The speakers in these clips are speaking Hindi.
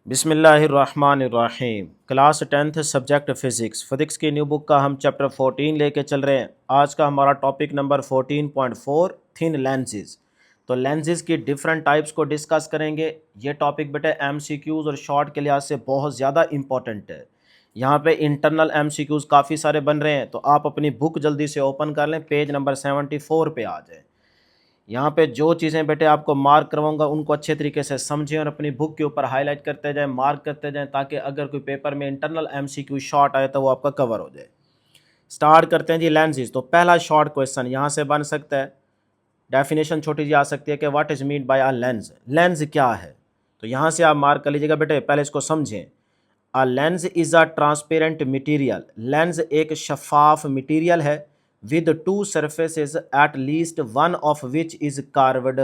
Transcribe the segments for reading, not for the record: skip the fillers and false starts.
बिस्मिल्लाहिर्रहमानिर्रहीम। क्लास 10th सब्जेक्ट फ़िज़िक्स की न्यू बुक का हम चैप्टर 14 लेके चल रहे हैं। आज का हमारा टॉपिक नंबर 14.4 थिन लेंसेज। तो लेंसेज की डिफरेंट टाइप्स को डिस्कस करेंगे। ये टॉपिक बेटे एमसीक्यूज़ और शॉर्ट के लिहाज से बहुत ज़्यादा इंपॉर्टेंट है। यहाँ पे इंटरनल एमसीक्यूज़ काफ़ी सारे बन रहे हैं, तो आप अपनी बुक जल्दी से ओपन कर लें, पेज नंबर 74 पे आ जाए। यहाँ पे जो चीज़ें बेटे आपको मार्क करवाऊंगा उनको अच्छे तरीके से समझें और अपनी बुक के ऊपर हाईलाइट करते जाएं, मार्क करते जाएं, ताकि अगर कोई पेपर में इंटरनल एमसीक्यू शॉर्ट आए तो वो आपका कवर हो जाए। स्टार्ट करते हैं जी लेंसेज। तो पहला शॉर्ट क्वेश्चन यहाँ से बन सकता है। डेफिनेशन छोटी जी आ सकती है कि what is mean by a lens. Lens क्या है, तो यहाँ से आप मार्क कर लीजिएगा बेटे, पहले इसको समझें। A lens is a transparent material. Lens एक शफाफ मटीरियल है with two surfaces at least one of which is carved,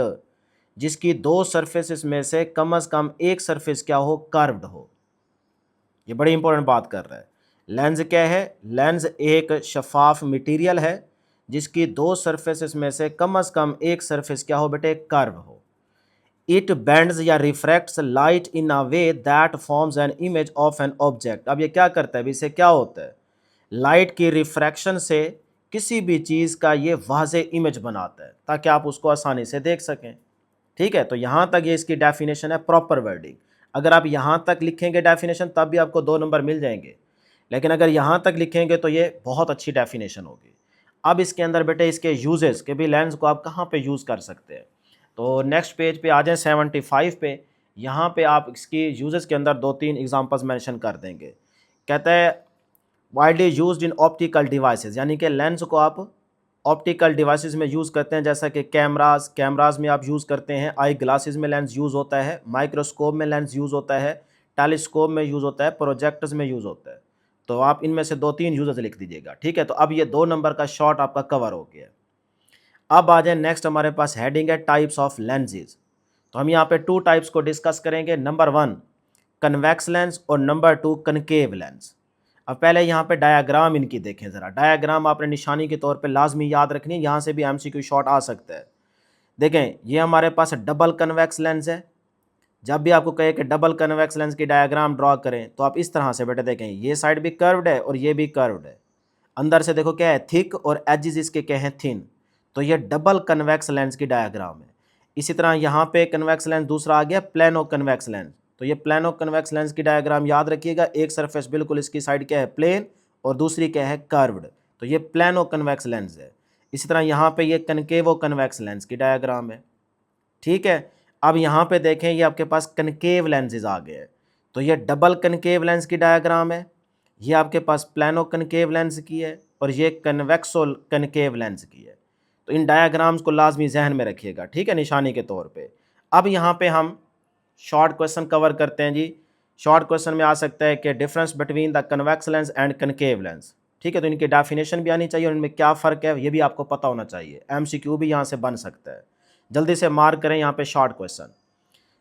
जिसकी दो सरफेसेस में से कम कम एक सरफेस क्या हो, कार्व्ड हो। ये बड़ी इंपॉर्टेंट बात कर रहा है। लेंस क्या है? लेंस एक शफाफ मटेरियल है जिसकी दो सरफेसेस में से कम एक सरफेस क्या हो बेटे, कर्व हो। इट बेंड्स या refracts light in a way that forms an image of an object. अब ये क्या करता है, इससे क्या होता है? लाइट की रिफ्रैक्शन से किसी भी चीज़ का ये वाज़े इमेज बनाता है ताकि आप उसको आसानी से देख सकें। ठीक है, तो यहाँ तक ये इसकी डेफिनेशन है, प्रॉपर वर्डिंग। अगर आप यहाँ तक लिखेंगे डेफिनेशन तब भी आपको 2 नंबर मिल जाएंगे, लेकिन अगर यहाँ तक लिखेंगे तो ये बहुत अच्छी डेफिनेशन होगी। अब इसके अंदर बेटे इसके यूजेस के भी, लेंस को आप कहाँ पे यूज़ कर सकते हैं। तो नेक्स्ट पेज पे आ जाए 75 पे। यहाँ पे आप इसकी यूजेस के अंदर 2-3 एग्जांपल्स मेंशन कर देंगे। कहता है widely used in optical devices, यानी कि लेंस को आप ऑप्टिकल डिवाइसेस में यूज़ करते हैं, जैसा कि कैमराज में आप यूज़ करते हैं, आई ग्लासेस में लेंस यूज़ होता है, माइक्रोस्कोप में लेंस यूज़ होता है, टेलीस्कोप में यूज़ होता है, प्रोजेक्टर्स में यूज़ होता है। तो आप इनमें से 2-3 यूजेस लिख दीजिएगा। ठीक है, तो अब ये 2 नंबर का शॉर्ट आपका कवर हो गया। अब आ जाए नेक्स्ट, हमारे पास हेडिंग है टाइप्स ऑफ लेंसेज। तो हम यहाँ पे 2 टाइप्स को डिस्कस करेंगे। नंबर 1 कन्वेक्स लेंस और नंबर 2 कनकेव लेंस। अब पहले यहाँ पे डायाग्राम इनकी देखें ज़रा। डायाग्राम आपने निशानी के तौर पे लाजमी याद रखनी है, यहाँ से भी एमसीक्यू शॉर्ट आ सकता है। देखें, ये हमारे पास डबल कन्वेक्स लेंस है। जब भी आपको कहे कि डबल कन्वेक्स लेंस की डायग्राम ड्रॉ करें तो आप इस तरह से बेटे देखें, ये साइड भी कर्व्ड है और ये भी कर्व्ड है। अंदर से देखो क्या है, थिक, और एजेस इसके क्या हैं, थिन। तो ये डबल कन्वेक्स लेंस की डायग्राम है। इसी तरह यहाँ पे कन्वेक्स लेंस दूसरा आ गया, प्लेनो कन्वेक्स लेंस। तो ये प्लेनो कन्वेक्स लेंस की डायग्राम याद रखिएगा। एक सरफेस बिल्कुल इसकी साइड क्या है, प्लेन, और दूसरी क्या है, कर्व्ड। तो ये प्लेनो कन्वेक्स लेंस है। इसी तरह यहाँ पे ये कनकेवो कन्वेक्स लेंस की डायग्राम है। ठीक है, अब यहाँ पे देखें, ये आपके पास कनकेव लेंसेज आ गए हैं। तो ये डबल कनकेव लेंस की डायग्राम है, ये आपके पास प्लानो कनकेव लेंस की है, और ये कन्वेक्सो कनकेव लेंस की है। तो इन डायग्राम्स को लाजमी जहन में रखिएगा, ठीक है, निशानी के तौर पे। अब यहाँ पे हम शॉर्ट क्वेश्चन कवर करते हैं जी। शॉर्ट क्वेश्चन में आ सकता है कि difference between the convex lens and concave lens. ठीक है, तो इनकी डेफिनेशन भी आनी चाहिए और इनमें क्या फ़र्क है ये भी आपको पता होना चाहिए। एमसीक्यू भी यहाँ से बन सकता है। जल्दी से मार्क करें यहाँ पे शॉर्ट क्वेश्चन।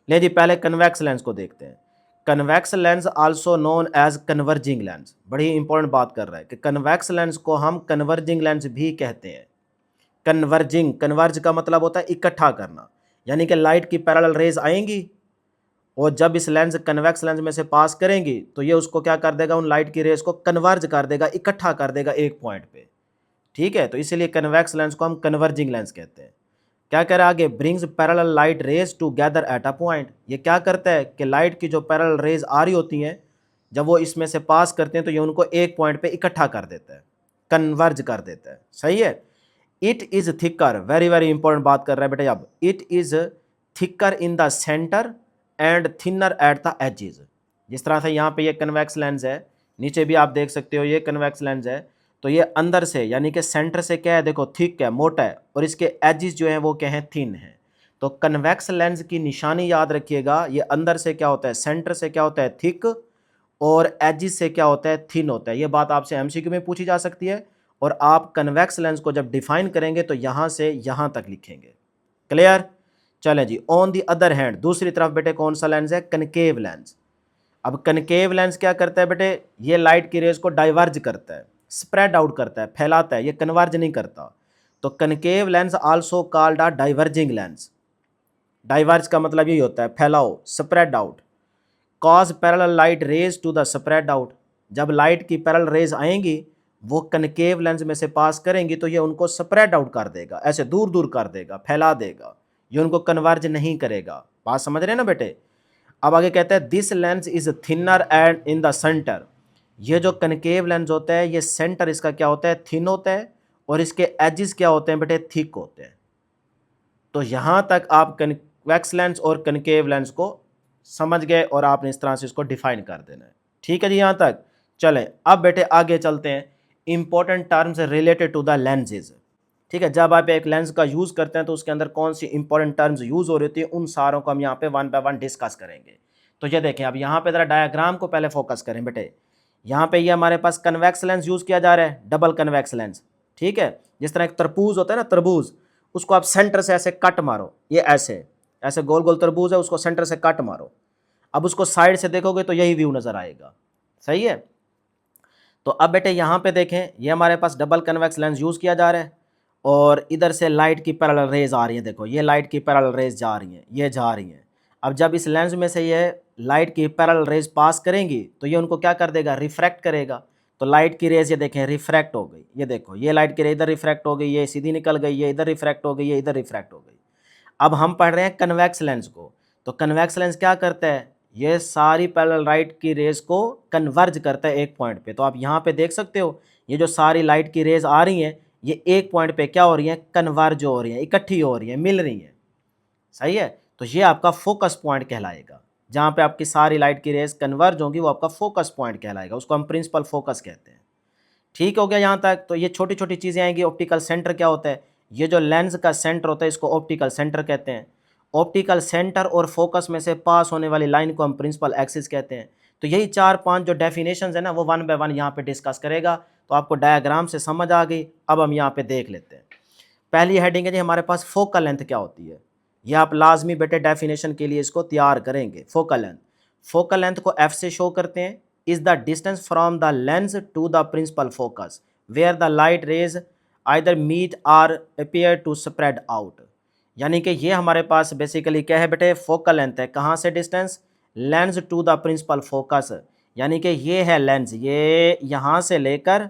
ले जी, पहले कन्वेक्स लेंस को देखते हैं। Convex lens also known as converging lens. बड़ी इंपॉर्टेंट बात कर रहा है कि कन्वेक्स लेंस को हम कन्वर्जिंग लेंस भी कहते हैं। कन्वर्जिंग, कन्वर्ज का मतलब होता है इकट्ठा करना, यानी कि लाइट की पैरेलल रेज आएंगी और जब इस लेंस कन्वेक्स लेंस में से पास करेंगी तो ये उसको क्या कर देगा, उन लाइट की रेज को कन्वर्ज कर देगा, इकट्ठा कर देगा एक पॉइंट पे। ठीक है, तो इसीलिए कन्वेक्स लेंस को हम कन्वर्जिंग लेंस कहते हैं। क्या कह रहा है आगे, brings parallel light raise together at a point. ये क्या करता है कि लाइट की जो पैरेलल रेज आ रही होती हैं, जब वो इसमें से पास करते हैं तो ये उनको एक पॉइंट पे इकट्ठा कर देता है, कन्वर्ज कर देता है। सही है। It is thicker, very very important बात कर रहा है बेटे। अब it is thicker in the centre and thinner at the edges. जिस तरह से यहाँ पे ये कन्वेक्स लेंस है, नीचे भी आप देख सकते हो ये कन्वेक्स लेंस है। तो ये अंदर से यानी कि सेंटर से क्या है, देखो थिक है, मोटा है, और इसके एजेस जो हैं वो क्या हैं, थिन है। तो कन्वेक्स लेंस की निशानी याद रखिएगा, ये अंदर से क्या होता है, सेंटर से क्या होता है, थिक, और एजेस से क्या होता है, थिन होता है। ये बात आपसे एमसीक्यू में पूछी जा सकती है, और आप कन्वेक्स लेंस को जब डिफाइन करेंगे तो यहाँ से यहाँ तक लिखेंगे। क्लियर। चलें जी, ऑन दी अदर हैंड, दूसरी तरफ बेटे कौन सा लेंस है, कनकेव लेंस। अब कनकेव लेंस क्या करता है बेटे, ये लाइट की रेज को डाइवर्ज करता है, स्प्रेड आउट करता है, फैलाता है, ये कन्वर्ज नहीं करता। तो concave lens also called a diverging lens. Diverge का मतलब यही होता है फैलाओ, spread out. Cause parallel light rays to the spread out, जब लाइट की पैरेलल रेज आएंगी वो कनकेव लेंस में से पास करेंगी तो ये उनको स्प्रेड आउट कर देगा, ऐसे दूर दूर कर देगा, फैला देगा, ये उनको कन्वर्ज नहीं करेगा। बात समझ रहे हैं ना बेटे। अब आगे कहते हैं this lens is thinner and in the centre, ये जो कनकेव लेंस होता है ये सेंटर इसका क्या होता है, थिन होता है, और इसके एजेस क्या होते हैं बेटे, थिक होते हैं। तो यहाँ तक आप कन्वेक्स लेंस और कनकेव लेंस को समझ गए और आपने इस तरह से इसको डिफाइन कर देना है। ठीक है जी, यहाँ तक। चलें अब बेटे आगे चलते हैं, important terms related to the lenses. ठीक है, जब आप एक लेंस का यूज़ करते हैं तो उसके अंदर कौन सी इंपॉर्टेंट टर्म्स यूज़ हो रही होती है, उन सारों को हम यहाँ पे वन बाय वन डिस्कस करेंगे। तो ये देखें, अब यहाँ पे ज़रा डायग्राम को पहले फोकस करें बेटे। यहाँ पे ये हमारे पास कन्वेक्स लेंस यूज़ किया जा रहा है, डबल कन्वेक्स लेंस। ठीक है, जिस तरह एक तरबूज होता है ना, तरबूज, उसको आप सेंटर से ऐसे कट मारो, ये ऐसे ऐसे गोल गोल तरबूज है, उसको सेंटर से कट मारो। अब उसको साइड से देखोगे तो यही व्यू नज़र आएगा। सही है। तो अब बेटे यहाँ पे देखें, ये हमारे पास डबल कन्वेक्स लेंस यूज़ किया जा रहा है और इधर से लाइट की पैरेलल रेज आ रही है। देखो ये लाइट की पैरेलल रेज जा रही हैं, ये जा रही हैं। अब जब इस लेंस में से ये लाइट की पैरेलल रेज पास करेंगी तो ये उनको क्या कर देगा, रिफ्रैक्ट करेगा। तो लाइट की रेज ये देखें रिफ्रैक्ट हो गई, ये देखो ये लाइट की रेज इधर रिफ्रैक्ट हो गई, ये सीधी निकल गई, ये इधर रिफ्रैक्ट हो गई, ये इधर रिफ्रैक्ट हो गई। अब हम पढ़ रहे हैं कन्वेक्स लेंस को। तो कन्वेक्स लेंस क्या करता है, ये सारी पैरेलल लाइट की रेज को कन्वर्ज करता है एक पॉइंट पे। तो आप यहाँ पे देख सकते हो ये जो सारी लाइट की रेज आ रही हैं ये एक पॉइंट पे क्या हो रही हैं, कन्वर्ज हो रही हैं, इकट्ठी हो रही हैं, मिल रही हैं। सही है। तो ये आपका फोकस पॉइंट कहलाएगा, जहाँ पे आपकी सारी लाइट की रेज कन्वर्ज होंगी वो आपका फोकस पॉइंट कहलाएगा, उसको हम प्रिंसिपल फोकस कहते हैं। ठीक हो गया यहाँ तक। तो ये छोटी छोटी चीज़ें आएंगी। ऑप्टिकल सेंटर क्या होता है, ये जो लेंस का सेंटर होता है इसको ऑप्टिकल सेंटर कहते हैं। ऑप्टिकल सेंटर और फोकस में से पास होने वाली लाइन को हम प्रिंसिपल एक्सिस कहते हैं। तो यही 4-5 जो डेफिनेशंस है ना वो वन बाय वन यहाँ पे डिस्कस करेगा। तो आपको डायग्राम से समझ आ गई। अब हम यहाँ पे देख लेते हैं। पहली हेडिंग है जी हमारे पास फोकल लेंथ क्या होती है। ये आप लाजमी बेटे डेफिनेशन के लिए इसको तैयार करेंगे। फोकल लेंथ, फोकल लेंथ को एफ से शो करते हैं, is the distance from the lens to the principal focus where the light rays either meet or appear to spread out. यानी कि ये हमारे पास बेसिकली क्या है बेटे, फोकल लेंथ है। कहाँ से distance, lens to the principal focus, यानी कि ये है लेंस, ये यहाँ से लेकर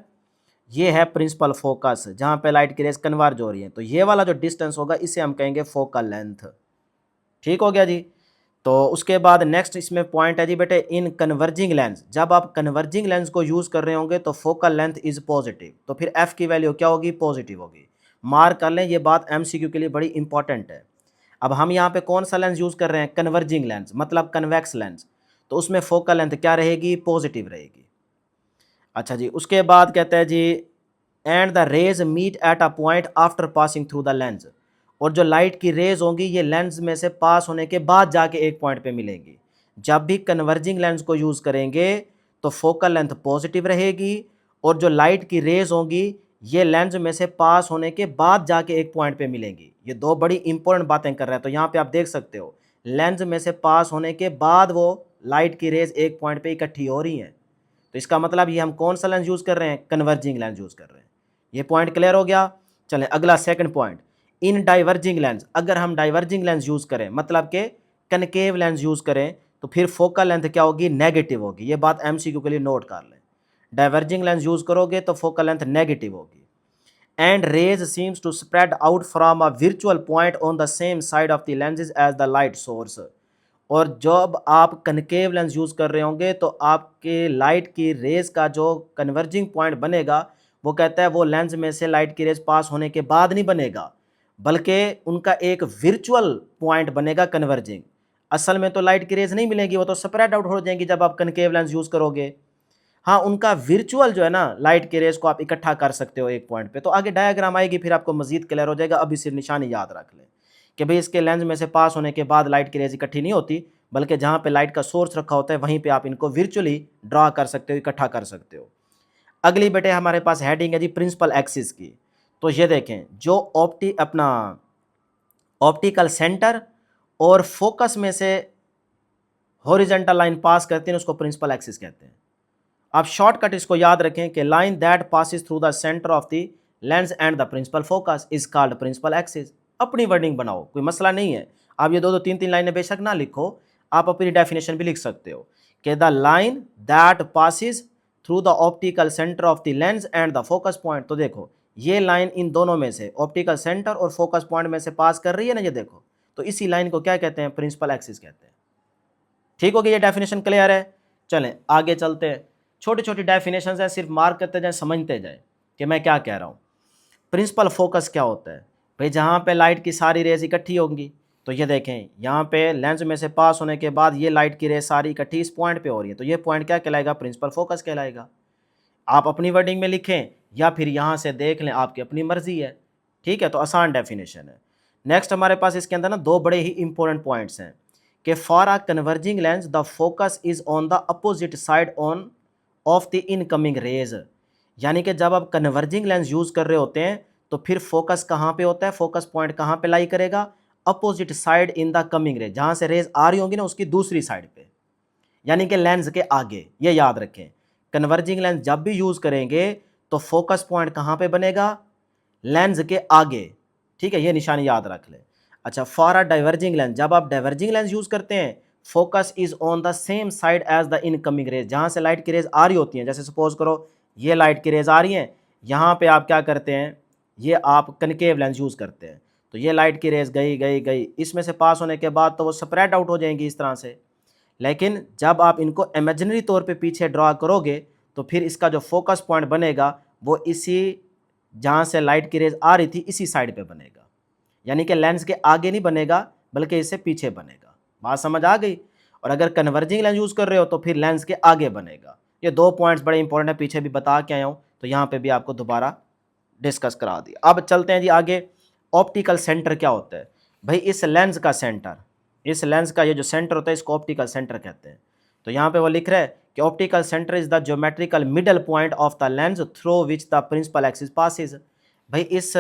ये है प्रिंसिपल फोकस जहाँ पे लाइट की रेज कन्वर्ज हो रही है। तो ये वाला जो डिस्टेंस होगा इसे हम कहेंगे फोकल लेंथ। ठीक हो गया जी। तो उसके बाद नेक्स्ट इसमें पॉइंट है जी बेटे, इन कन्वर्जिंग लेंस, जब आप कन्वर्जिंग लेंस को यूज़ कर रहे होंगे तो फोकल लेंथ इज़ पॉजिटिव। तो फिर एफ की वैल्यू क्या होगी, पॉजिटिव होगी। मार्क कर लें, ये बात एमसीक्यू के लिए बड़ी इंपॉर्टेंट है। अब हम यहाँ पे कौन सा लेंस यूज़ कर रहे हैं, कन्वर्जिंग लेंस मतलब कन्वेक्स लेंस। तो उसमें फोकल लेंथ क्या रहेगी, पॉजिटिव रहेगी। अच्छा जी, उसके बाद कहते हैं जी and the rays meet at a point after passing through the lens, और जो लाइट की रेज होंगी ये लेंस में से पास होने के बाद जाके एक पॉइंट पे मिलेंगी। जब भी कन्वर्जिंग लेंस को यूज़ करेंगे तो फोकल लेंथ पॉजिटिव रहेगी, और जो लाइट की रेज होंगी ये लेंस में से पास होने के बाद जाके एक पॉइंट पे मिलेंगी। ये दो बड़ी इंपॉर्टेंट बातें कर रहे हैं। तो यहाँ पे आप देख सकते हो लेंस में से पास होने के बाद वो लाइट की रेज एक पॉइंट पे इकट्ठी हो रही हैं। तो इसका मतलब ये हम कौन सा लेंस यूज़ कर रहे हैं, कन्वर्जिंग लेंस यूज़ कर रहे हैं। ये पॉइंट क्लियर हो गया। चलें अगला सेकंड पॉइंट, इन डाइवर्जिंग लेंस, अगर हम डाइवर्जिंग लेंस यूज़ करें मतलब के कनकेव लेंस यूज़ करें तो फिर फोकल लेंथ क्या होगी, नेगेटिव होगी। ये बात एमसीक्यू के लिए नोट कर लें। डाइवर्जिंग लेंस यूज़ करोगे तो फोकल लेंथ नेगेटिव होगी। And rays seems to spread out from a virtual point on the same side of the lenses as the light source. और जब आप कनकेव लेंस यूज़ कर रहे होंगे तो आपके लाइट की रेज का जो कन्वर्जिंग पॉइंट बनेगा वो कहता है वो लेंस में से लाइट की रेज पास होने के बाद नहीं बनेगा, बल्कि उनका एक विर्चुअल पॉइंट बनेगा कन्वर्जिंग। असल में तो लाइट की रेज नहीं मिलेगी, वो तो स्प्रेड आउट हो जाएंगी जब आप कनकेव लेंस यूज़ करोगे। हाँ, उनका विर्चुअल जो है ना लाइट की रेज को आप इकट्ठा कर सकते हो एक पॉइंट पे। तो आगे डायग्राम आएगी फिर आपको मजीद क्लियर हो जाएगा। अभी सिर्फ निशानी याद रख लें कि भाई इसके लेंस में से पास होने के बाद लाइट की रेज इकट्ठी नहीं होती, बल्कि जहाँ पे लाइट का सोर्स रखा होता है वहीं पे आप इनको विर्चुअली ड्रा कर सकते हो, इकट्ठा कर सकते हो। अगली बेटे हमारे पास हेडिंग है जी प्रिंसिपल एक्सिस की। तो ये देखें जो ऑप्टिकल सेंटर और फोकस में से हॉरिजॉन्टल लाइन पास करते हैं उसको प्रिंसिपल एक्सिस कहते हैं। आप शॉर्टकट इसको याद रखें कि line that passes through the centre of the lens and the principal focus is called principal axis. अपनी वर्डिंग बनाओ, कोई मसला नहीं है। आप ये दो दो तीन तीन लाइनें बेशक ना लिखो, आप अपनी डेफिनेशन भी लिख सकते हो। कि the line that passes through the optical centre of the lens and the focus point. तो देखो ये लाइन इन दोनों में से, ऑप्टिकल सेंटर और फोकस पॉइंट में से पास कर रही है ना, ये देखो, तो इसी लाइन को क्या कहते हैं, प्रिंसिपल एक्सिस कहते हैं। ठीक हो गया, ये डेफिनेशन क्लियर है। चलें आगे चलते हैं, छोटी छोटी डेफिनेशन है, सिर्फ मार्क करते जाए, समझते जाए कि मैं क्या कह रहा हूँ। प्रिंसिपल फोकस क्या होता है भाई, जहाँ पे लाइट की सारी रेज इकट्ठी होंगी, तो ये देखें यहाँ पे लेंस में से पास होने के बाद ये लाइट की रेज सारी इकट्ठी इस पॉइंट पे हो रही है, तो ये पॉइंट क्या कहलाएगा, प्रिंसिपल फोकस कहलाएगा। आप अपनी वर्डिंग में लिखें या फिर यहाँ से देख लें, आपकी अपनी मर्जी है। ठीक है, तो आसान डेफिनेशन है। नेक्स्ट हमारे पास इसके अंदर ना दो बड़े ही इंपॉर्टेंट पॉइंट्स हैं कि for a converging lens the focus is on the opposite side on of the incoming rays. यानी कि जब आप कन्वर्जिंग लेंस यूज़ कर रहे होते हैं तो फिर फोकस कहाँ पे होता है, फोकस पॉइंट कहाँ पे लाई करेगा, opposite side in the coming rays, जहाँ से रेज आ रही होंगी ना उसकी दूसरी साइड पे, यानी कि लेंस के आगे। ये याद रखें, कन्वर्जिंग लेंस जब भी यूज़ करेंगे तो फोकस पॉइंट कहाँ पे बनेगा, लेंस के आगे। ठीक है, ये निशानी याद रख ले। अच्छा, फॉर अ डाइवर्जिंग लेंस, जब आप डाइवर्जिंग लेंस यूज़ करते हैं, focus is on the same side as the incoming rays, जहाँ से लाइट की रेज आ रही होती हैं। जैसे सपोज करो ये लाइट की रेज आ रही हैं, यहाँ पे आप क्या करते हैं, ये आप कनकेव लेंस यूज़ करते हैं, तो ये लाइट की रेज गई गई गई, इसमें से पास होने के बाद तो वो स्प्रेड आउट हो जाएंगी इस तरह से। लेकिन जब आप इनको इमेजिनरी तौर पे पीछे ड्रा करोगे तो फिर इसका जो फोकस पॉइंट बनेगा वो इसी, जहाँ से लाइट की रेज आ रही थी इसी साइड पे बनेगा, यानी कि लेंस के आगे नहीं बनेगा बल्कि इससे पीछे बनेगा। बात समझ आ गई। और अगर कन्वर्जिंग लेंस यूज़ कर रहे हो तो फिर लेंस के आगे बनेगा। ये दो पॉइंट्स बड़े इंपॉर्टेंट है, पीछे भी बता के आया हूँ, तो यहाँ पे भी आपको दोबारा डिस्कस करा दिया। अब चलते हैं जी आगे, ऑप्टिकल सेंटर क्या होता है भाई, इस लेंस का सेंटर, इस लेंस का ये जो सेंटर होता है इसको ऑप्टिकल सेंटर कहते हैं। तो यहाँ पे वो लिख रहा है कि optical centre is the geometrical middle point of the lens through which the principal axis passes. भाई इस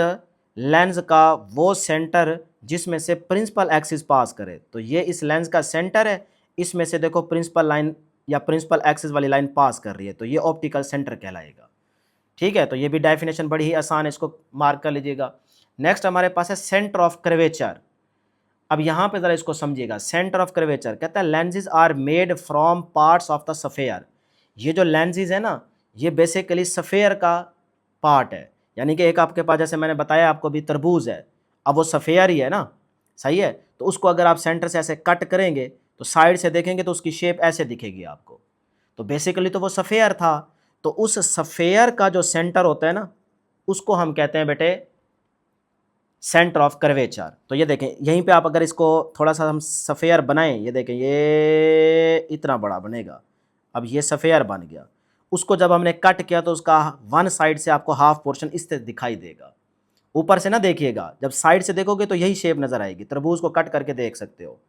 लेंस का वो सेंटर जिसमें से प्रिंसिपल एक्सिस पास करे, तो ये इस लेंस का सेंटर है, इसमें से देखो प्रिंसिपल लाइन या प्रिंसिपल एक्सिस वाली लाइन पास कर रही है, तो ये ऑप्टिकल सेंटर कहलाएगा। ठीक है, तो ये भी डेफिनेशन बड़ी ही आसान है, इसको मार्क कर लीजिएगा। नेक्स्ट हमारे पास है सेंटर ऑफ कर्वेचर। अब यहाँ पे ज़रा इसको समझिएगा, सेंटर ऑफ कर्वेचर कहता है lenses are made from parts of the sphere. ये जो लेंसेज है ना, ये बेसिकली सफ़ेयर का पार्ट है, यानी कि एक आपके पास जैसे मैंने बताया आपको भी तरबूज है, अब वो सफ़ेयर ही है ना, सही है, तो उसको अगर आप सेंटर से ऐसे कट करेंगे तो साइड से देखेंगे तो उसकी शेप ऐसे दिखेगी आपको, तो बेसिकली तो वो सफ़ेयर था। तो उस सफ़ेयर का जो सेंटर होता है ना उसको हम कहते हैं बेटे सेंटर ऑफ कर्वेचर। तो ये देखें यहीं पे आप अगर इसको थोड़ा सा हम सफ़ेयर बनाएं, ये देखें ये इतना बड़ा बनेगा, अब ये सफ़ेयर बन गया, उसको जब हमने कट किया तो उसका वन साइड से आपको हाफ पोर्शन इस तरह दिखाई देगा, ऊपर से ना देखिएगा, जब साइड से देखोगे तो यही शेप नज़र आएगी, तरबूज को कट करके देख सकते हो।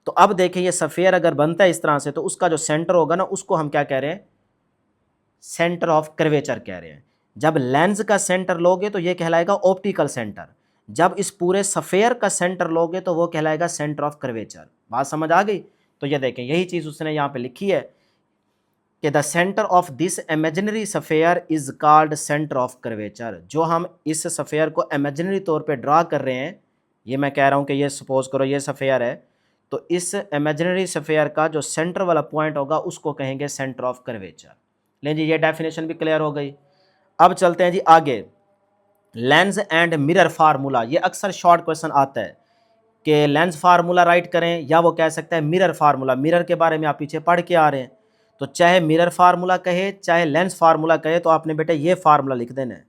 तो अब देखें ये सफ़ेयर अगर बनता है इस तरह से तो उसका जो सेंटर होगा ना उसको हम क्या कह रहे हैं, सेंटर ऑफ कर्वेचर कह रहे हैं। जब लेंस का सेंटर लोगे तो ये कहलाएगा ऑप्टिकल सेंटर, जब इस पूरे सफ़ेयर का सेंटर लोगे तो वो कहलाएगा सेंटर ऑफ कर्वेचर। बात समझ आ गई। तो ये देखें यही चीज़ उसने यहाँ पे लिखी है कि the centre of this imaginary sphere is called centre of curvature. जो हम इस सफ़ेयर को इमेजिनरी तौर पे ड्रा कर रहे हैं, ये मैं कह रहा हूँ कि ये सपोज करो ये सफ़ेयर है, तो इस इमेजिनरी सफ़ेयर का जो सेंटर वाला पॉइंट होगा उसको कहेंगे सेंटर ऑफ कर्वेचर। लें जी, ये डेफिनेशन भी क्लियर हो गई। अब चलते हैं जी आगे, लेंस एंड मिरर फार्मूला। ये अक्सर शॉर्ट क्वेश्चन आता है कि लेंस फार्मूला राइट करें या वो कह सकता है मिरर फार्मूला। मिरर के बारे में आप पीछे पढ़ के आ रहे हैं, तो चाहे मिरर फार्मूला कहे चाहे लेंस फार्मूला कहे तो आपने बेटा ये फार्मूला लिख देना है।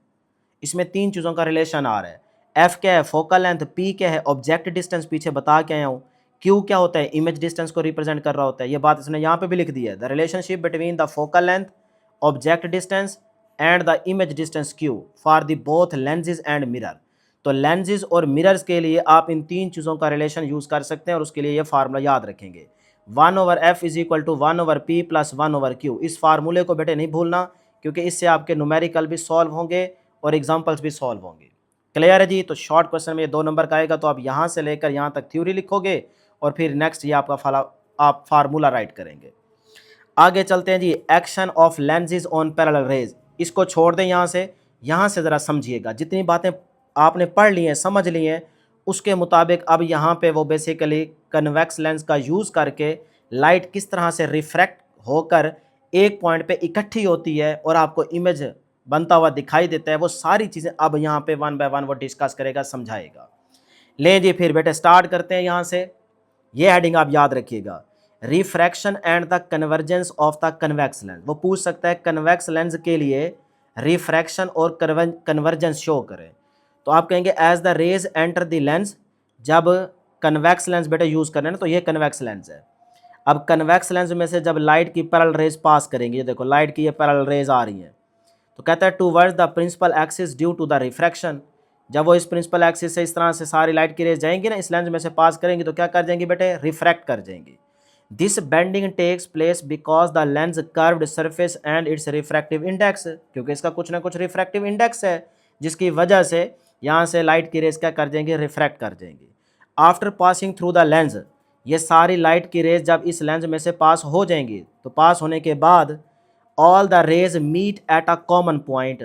इसमें तीन चीज़ों का रिलेशन आ रहा है, एफ क्या है फोकल लेंथ, पी क्या है ऑब्जेक्ट डिस्टेंस, पीछे बता के आया हूँ, क्यू क्या होता है इमेज डिस्टेंस को रिप्रेजेंट कर रहा होता है। ये बात इसने यहाँ पे भी लिख दी है, the relationship between the focal length, object distance and the image distance Q for the both lenses and mirror. तो लेंसेज और मिरर्स के लिए आप इन तीन चीज़ों का रिलेशन यूज़ कर सकते हैं और उसके लिए ये फार्मूला याद रखेंगे, 1/f is equal to 1/p plus 1/q। इस फार्मूले को बेटे नहीं भूलना क्योंकि इससे आपके न्यूमेरिकल भी सॉल्व होंगे और एग्जाम्पल्स भी सॉल्व होंगे। क्लियर है जी। तो शॉर्ट क्वेश्चन में ये 2 नंबर का आएगा, तो आप यहाँ से लेकर यहाँ तक थ्योरी लिखोगे और फिर नेक्स्ट ये आपका आप फार्मूला राइट करेंगे। आगे चलते हैं जी, action of lenses on parallel rays. इसको छोड़ दें यहाँ से ज़रा समझिएगा, जितनी बातें आपने पढ़ ली हैं समझ ली हैं उसके मुताबिक अब यहाँ पे वो बेसिकली कन्वेक्स लेंस का यूज़ करके लाइट किस तरह से रिफ्रैक्ट होकर एक पॉइंट पे इकट्ठी होती है और आपको इमेज बनता हुआ दिखाई देता है, वो सारी चीज़ें अब यहाँ पे वन बाय वन वो डिस्कस करेगा, समझाएगा। लें जी फिर बेटे स्टार्ट करते हैं यहाँ से। ये हेडिंग आप याद रखिएगा, refraction and the convergence of the convex lens. वो पूछ सकता है कन्वेक्स लेंस के लिए रिफ्रैक्शन और कन्वर्जेंस शो करें, तो आप कहेंगे as the rays enter the lens. जब कन्वेक्स लेंस बेटे यूज़ कर रहे हैं ना, तो ये कन्वेक्स लेंस है। अब कन्वेक्स लेंस में से जब लाइट की पैरेलल रेज पास करेंगे, ये देखो लाइट की ये पैरेलल रेज आ रही हैं, तो कहता है towards the principal axis due to the refraction. जब वो इस प्रिंसिपल एक्सिस से इस तरह से सारी लाइट की रेज जाएंगी ना, इस लेंस में से पास करेंगी, तो क्या कर जाएंगी बेटे, रिफ्रैक्ट कर जाएंगी। This bending takes place because the lens curved surface and its refractive index, क्योंकि इसका कुछ ना कुछ रिफ्रैक्टिव इंडेक्स है, जिसकी वजह से यहाँ से लाइट की रेज क्या कर जाएंगी, रिफ्रैक्ट कर जाएंगी। After passing through the lens, ये सारी लाइट की रेज जब इस लेंस में से पास हो जाएंगी, तो पास होने के बाद all the rays meet at a common point,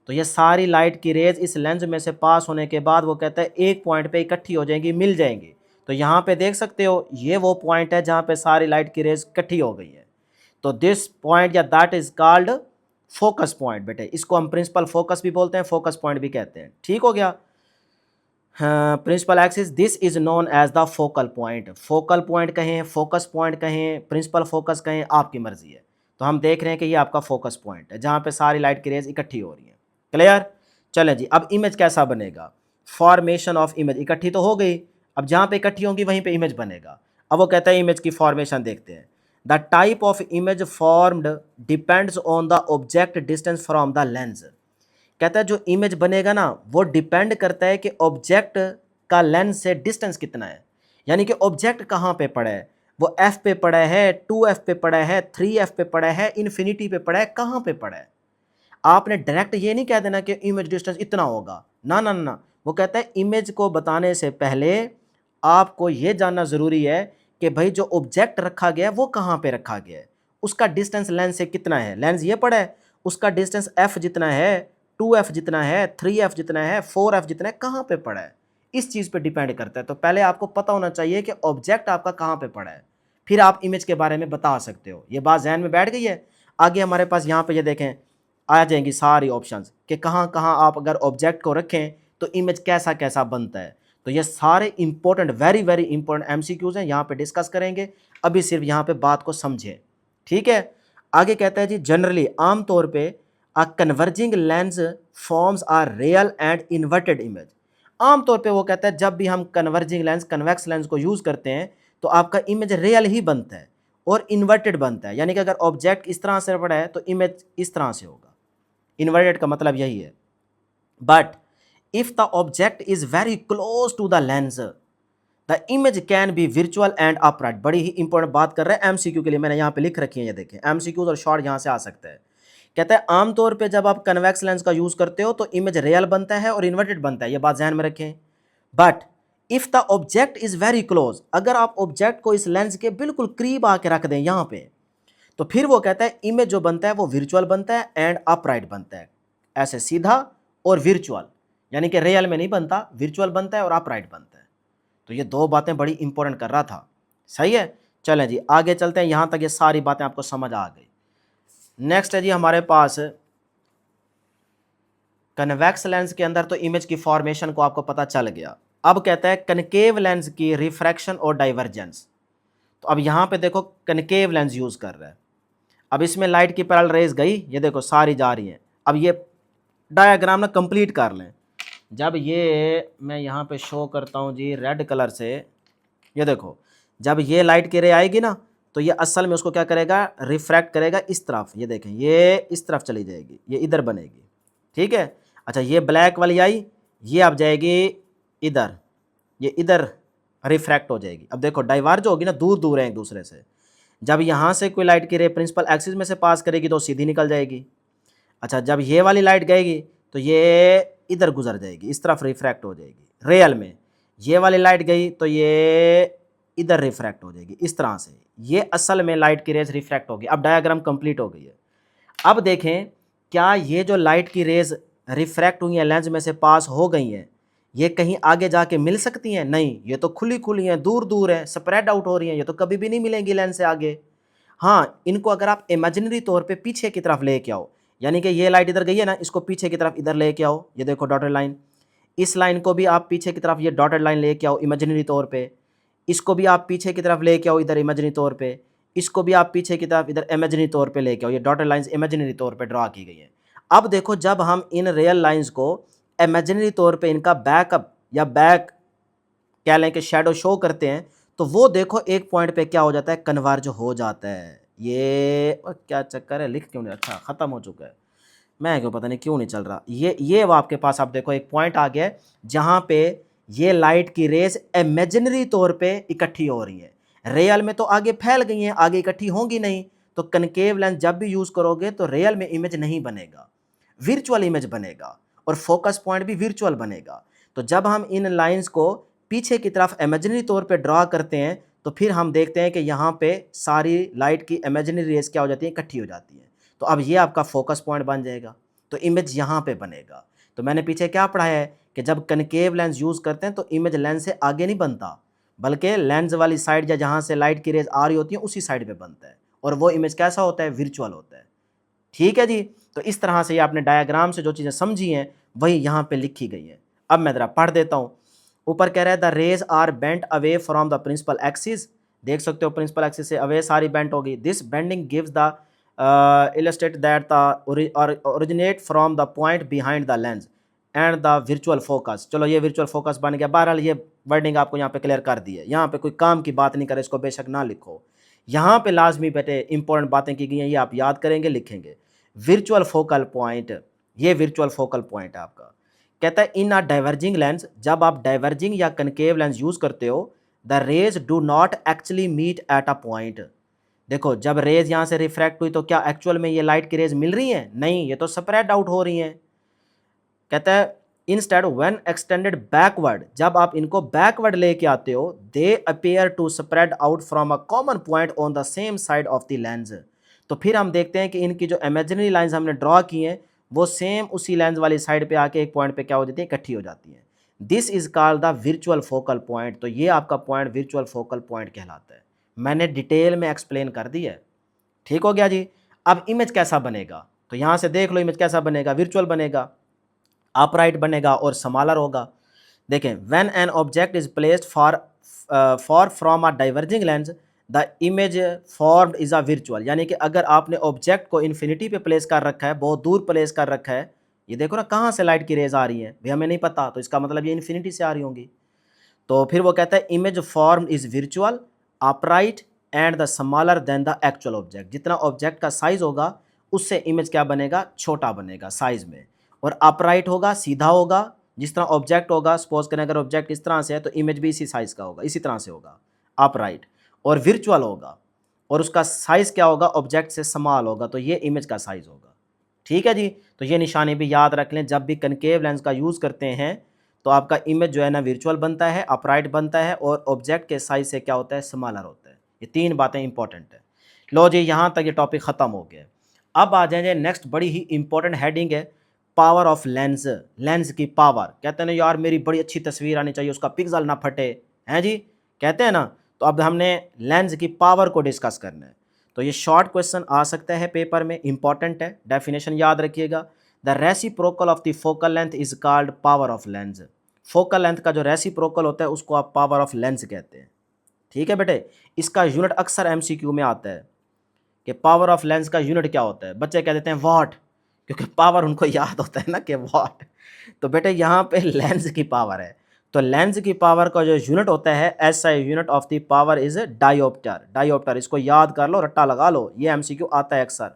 तो ये सारी लाइट की रेज इस लेंस में से पास होने के बाद वो कहता है एक पॉइंट पे इकट्ठी हो जाएंगी, मिल जाएंगी। तो यहाँ पे देख सकते हो ये वो पॉइंट है जहाँ पे सारी लाइट की रेज इकट्ठी हो गई है। तो दिस पॉइंट या that is called focus point बेटे, इसको हम प्रिंसिपल फोकस भी बोलते हैं, फोकस पॉइंट भी कहते हैं। ठीक हो गया। Principal axis, this is known as the focal point. Focal point कहें, फोकस पॉइंट कहें, प्रिंसिपल फोकस कहें, आपकी मर्जी है। तो हम देख रहे हैं कि ये आपका फोकस पॉइंट है जहाँ पे सारी लाइट की रेज इकट्ठी हो रही है। क्लियर। चलें जी, अब इमेज कैसा बनेगा, फॉर्मेशन ऑफ इमेज। इकट्ठी तो हो गई, अब जहाँ पे इकट्ठी होंगी वहीं पे इमेज बनेगा। अब वो कहता है इमेज की फॉर्मेशन देखते हैं। The type of image formed depends on the object distance from the lens. कहता है जो इमेज बनेगा ना, वो डिपेंड करता है कि ऑब्जेक्ट का लेंस से डिस्टेंस कितना है, यानी कि ऑब्जेक्ट कहाँ पे पड़ा है, वो एफ पे पड़ा है, 2f पे पड़ा है, 3f पे पड़ा है, इन्फिनिटी पे पड़ा है, कहाँ पे पड़ा है। आपने डायरेक्ट ये नहीं कह देना कि इमेज डिस्टेंस इतना होगा, ना ना ना। वो कहता है इमेज को बताने से पहले आपको ये जानना ज़रूरी है कि भाई जो ऑब्जेक्ट रखा गया है वो कहाँ पे रखा गया है, उसका डिस्टेंस लेंस से कितना है। लेंस ये पड़ा है, उसका डिस्टेंस f जितना है, 2f जितना है, 3f जितना है, 4f जितना है, कहाँ पे पड़ा है, इस चीज़ पे डिपेंड करता है। तो पहले आपको पता होना चाहिए कि ऑब्जेक्ट आपका कहाँ पे पड़ा है, फिर आप इमेज के बारे में बता सकते हो। ये बात जहन में बैठ गई है। आगे हमारे पास यहाँ पे ये देखें आ जाएंगी सारी ऑप्शंस कि कहाँ कहाँ आप अगर ऑब्जेक्ट को रखें तो इमेज कैसा कैसा बनता है। तो ये सारे important, very very important MCQs हैं, यहाँ पे डिस्कस करेंगे। अभी सिर्फ यहाँ पे बात को समझें, ठीक है। आगे कहता है जी जनरली, आमतौर पे a converging lens forms are real and inverted image. आमतौर पे वो कहता है जब भी हम कन्वर्जिंग लेंस, कन्वेक्स लेंस को यूज़ करते हैं तो आपका इमेज रियल ही बनता है और इन्वर्टेड बनता है, यानी कि अगर ऑब्जेक्ट इस तरह से पड़ा है तो इमेज इस तरह से होगा। इन्वर्टेड का मतलब यही है। But if the object is very close to the lens the image can be virtual and upright. बड़ी ही इंपॉर्टेंट बात कर रहे हैं एमसीक्यू के लिए, मैंने यहाँ पे लिख रखी है, ये देखें एमसीक्यूज और शॉर्ट यहाँ से आ सकता है। कहता है आमतौर पे जब आप कन्वेक्स लेंस का यूज करते हो तो इमेज रियल बनता है और इन्वर्टेड बनता है, ये बात ध्यान में रखें। But if the object is very close, अगर आप ऑब्जेक्ट को इस लेंस के बिल्कुल करीब आके रख दें यहाँ पे, तो फिर वो कहता है इमेज जो बनता है वो विर्चुअल बनता है एंड अपराइट बनता है। ऐसे सीधा और विर्चुअल, यानी कि रियल में नहीं बनता, विर्चुअल बनता है और अपराइट बनता है। तो ये दो बातें बड़ी इंपॉर्टेंट कर रहा था, सही है। चलें जी आगे चलते हैं, यहाँ तक ये सारी बातें आपको समझ आ गई। नेक्स्ट है जी हमारे पास कन्वेक्स लेंस के अंदर तो इमेज की फॉर्मेशन को आपको पता चल गया। अब कहता है कनकेव लेंस की रिफ्रैक्शन और डाइवर्जेंस। तो अब यहाँ पे देखो कनकेव लेंस यूज़ कर रहा है। अब इसमें लाइट की पैरेलल रेज गई, ये देखो सारी जा रही हैं। अब ये डायग्राम ना कंप्लीट कर लें। जब ये मैं यहाँ पे शो करता हूँ जी रेड कलर से, ये देखो जब ये लाइट की रे आएगी ना तो ये असल में उसको क्या करेगा, रिफ्रैक्ट करेगा इस तरफ। ये देखें ये इस तरफ चली जाएगी, ये इधर बनेगी, ठीक है। अच्छा ये ब्लैक वाली आई, ये अब जाएगी इधर, ये इधर रिफ्रैक्ट हो जाएगी। अब देखो डाइवर्ज होगी ना, दूर दूर है एक दूसरे से। जब यहाँ से कोई लाइट की रे प्रिंसिपल एक्सिस में से पास करेगी तो सीधी निकल जाएगी। अच्छा जब ये वाली लाइट गएगी तो ये इधर गुजर जाएगी, इस तरफ रिफ्रैक्ट हो जाएगी। रियल में ये वाली लाइट गई तो ये इधर रिफ्रैक्ट हो जाएगी, इस तरह से। ये असल में लाइट की रेज रिफ्रैक्ट होगी। अब डायग्राम कंप्लीट हो गई है। अब देखें क्या ये जो लाइट की रेज रिफ्रैक्ट हुई हैं, लेंस में से पास हो गई हैं, ये कहीं आगे जाके मिल सकती हैं? नहीं, ये तो खुली खुली हैं, दूर दूर हैं, स्प्रेड आउट हो रही हैं, ये तो कभी भी नहीं मिलेंगी लेंस से आगे। हाँ, इनको अगर आप इमेजिनरी तौर पे पीछे की तरफ लेके आओ, यानी कि ये लाइट इधर गई है ना, इसको पीछे की तरफ इधर लेके आओ, ये देखो डॉटेड लाइन। इस लाइन को भी आप पीछे की तरफ ये डॉटेड लाइन लेके आओ इमेजिनरी तौर पे। इसको भी आप पीछे की तरफ लेके आओ इधर इमेजिनरी तौर पे। इसको भी आप पीछे की तरफ इधर इमेजिनरी तौर पे लेके आओ। ये डॉटेड लाइंस इमेजिनरी तौर पे ड्रा की गई है। अब देखो, जब हम इन रियल लाइंस को इमेजिनरी तौर पे इनका बैकअप या बैक कह लें कि शेडो शो करते हैं, तो वो देखो एक पॉइंट पे क्या हो जाता है, कन्वर्ज हो जाता है। ये क्या चक्कर है, लिख क्यों नहीं, अच्छा ख़त्म हो चुका है, मैं क्यों पता नहीं क्यों नहीं चल रहा। ये वो आपके पास आप देखो एक पॉइंट आ गया है जहाँ पे ये लाइट की रेज इमेजिनरी तौर पे इकट्ठी हो रही है। रियल में तो आगे फैल गई हैं, आगे इकट्ठी होंगी नहीं। तो कनकेव लेंस जब भी यूज़ करोगे तो रियल में इमेज नहीं बनेगा, विर्चुअल इमेज बनेगा, और फोकस पॉइंट भी विर्चुअल बनेगा। तो जब हम इन लाइंस को पीछे की तरफ इमेजिनरी तौर पे ड्रा करते हैं, तो फिर हम देखते हैं कि यहाँ पे सारी लाइट की इमेजिनरी रेज क्या हो जाती है, इकट्ठी हो जाती है। तो अब ये आपका फोकस पॉइंट बन जाएगा, तो इमेज यहाँ पे बनेगा। तो मैंने पीछे क्या पढ़ाया है कि जब कनकेव लेंस यूज़ करते हैं तो इमेज लेंस से आगे नहीं बनता, बल्कि लेंस वाली साइड या जहाँ से लाइट की रेज आ रही होती है उसी साइड पे बनता है, और वो इमेज कैसा होता है, विर्चुअल होता है। ठीक है जी। तो इस तरह से ये आपने डायग्राम से जो चीज़ें समझी हैं वही यहाँ पे लिखी गई हैं। अब मैं ज़रा पढ़ देता हूँ। ऊपर कह रहा है the rays are bent away from the principal axis. देख सकते हो प्रिंसिपल एक्सिस से अवे सारी बेंट होगी। This bending gives the illustrate that the originate from the point behind the lens and the virtual focus। चलो ये virtual focus बन गया। बहरहाल ये वर्डिंग आपको यहाँ पे क्लियर कर दी है, यहाँ पे कोई काम की बात नहीं करे, इसको बेशक ना लिखो। यहाँ पे लाजमी बेटे इंपॉर्टेंट बातें की गई हैं, ये आप याद करेंगे, लिखेंगे। विर्चुअल फोकल पॉइंट, ये विर्चुअल फोकल पॉइंट है आपका। कहता है इन अ डाइवर्जिंग लेंस, जब आप डाइवर्जिंग या कनकेव लेंस यूज़ करते हो, the rays do not actually meet at a point. देखो, जब रेज यहाँ से रिफ्रैक्ट हुई तो क्या एक्चुअल में ये लाइट की रेज मिल रही हैं? नहीं, ये तो स्प्रेड आउट हो रही हैं। कहता है इंस्टेड व्हेन एक्सटेंडेड बैकवर्ड, जब आप इनको बैकवर्ड लेके आते हो, they appear to spread out from a common point on the same side of the lens. तो फिर हम देखते हैं कि इनकी जो इमेजिनरी लाइंस हमने ड्रॉ की हैं वो सेम उसी लेंस वाली साइड पे आके एक पॉइंट पे क्या हो जाती है, इकट्ठी हो जाती हैं। This is called the virtual focal point. तो ये आपका पॉइंट विर्चुअल फोकल पॉइंट कहलाता है। मैंने डिटेल में एक्सप्लेन कर दिया है। ठीक हो गया जी। अब इमेज कैसा बनेगा, तो यहाँ से देख लो इमेज कैसा बनेगा, विर्चुअल बनेगा, अपराइट बनेगा और समालर होगा। देखें, when an object is placed far from a diverging lens the image formed is a virtual. यानी कि अगर आपने ऑब्जेक्ट को इन्फिनिटी पे प्लेस कर रखा है, बहुत दूर प्लेस कर रखा है, ये देखो ना कहाँ से लाइट की रेज आ रही है, भी हमें नहीं पता, तो इसका मतलब ये इन्फिनिटी से आ रही होंगी। तो फिर वो कहता है image form is virtual upright and the smaller than the actual object. जितना ऑब्जेक्ट का साइज होगा उससे इमेज क्या बनेगा, छोटा बनेगा साइज में, और अपराइट होगा, सीधा होगा। जिस तरह ऑब्जेक्ट होगा, सपोज करें अगर ऑब्जेक्ट इस तरह से है तो इमेज भी इसी साइज का होगा, इसी तरह से होगा अपराइट, और विर्चुअल होगा और उसका साइज क्या होगा, ऑब्जेक्ट से स्मॉल होगा, तो ये इमेज का साइज होगा। ठीक है जी। तो ये निशानी भी याद रख लें, जब भी कनकेव लेंस का यूज़ करते हैं तो आपका इमेज जो है ना विर्चुअल बनता है, अपराइट बनता है, और ऑब्जेक्ट के साइज से क्या होता है, स्मॉलर होता है। ये तीन बातें इंपॉर्टेंट है। लो जी, यहाँ तक ये टॉपिक ख़त्म हो गया। अब आ जाएंगे नेक्स्ट बड़ी ही इंपॉर्टेंट हेडिंग है, पावर ऑफ लेंस। लेंस की पावर। कहते हैं ना यार मेरी बड़ी अच्छी तस्वीर आनी चाहिए, उसका पिक्सल ना फटे, हैं जी, कहते हैं ना। तो अब हमने लेंस की पावर को डिस्कस करना है। तो ये शॉर्ट क्वेश्चन आ सकता है पेपर में, इंपॉर्टेंट है, डेफिनेशन याद रखिएगा। The reciprocal of the focal length is called power of lens. Focal length का जो रेसिप्रोकल होता है उसको आप पावर ऑफ लेंस कहते हैं। ठीक है बेटे। इसका यूनिट अक्सर एमसीक्यू में आता है कि पावर ऑफ लेंस का यूनिट क्या होता है। बच्चे कह देते हैं वाट, क्योंकि पावर उनको याद होता है ना कि वाट। तो बेटे यहाँ पे लेंस की पावर है, तो लेंस की पावर का जो यूनिट होता है, ऐसा unit of the power is dioptre. Dioptre, इसको याद कर लो, रट्टा लगा लो, ये एमसीक्यू आता है अक्सर।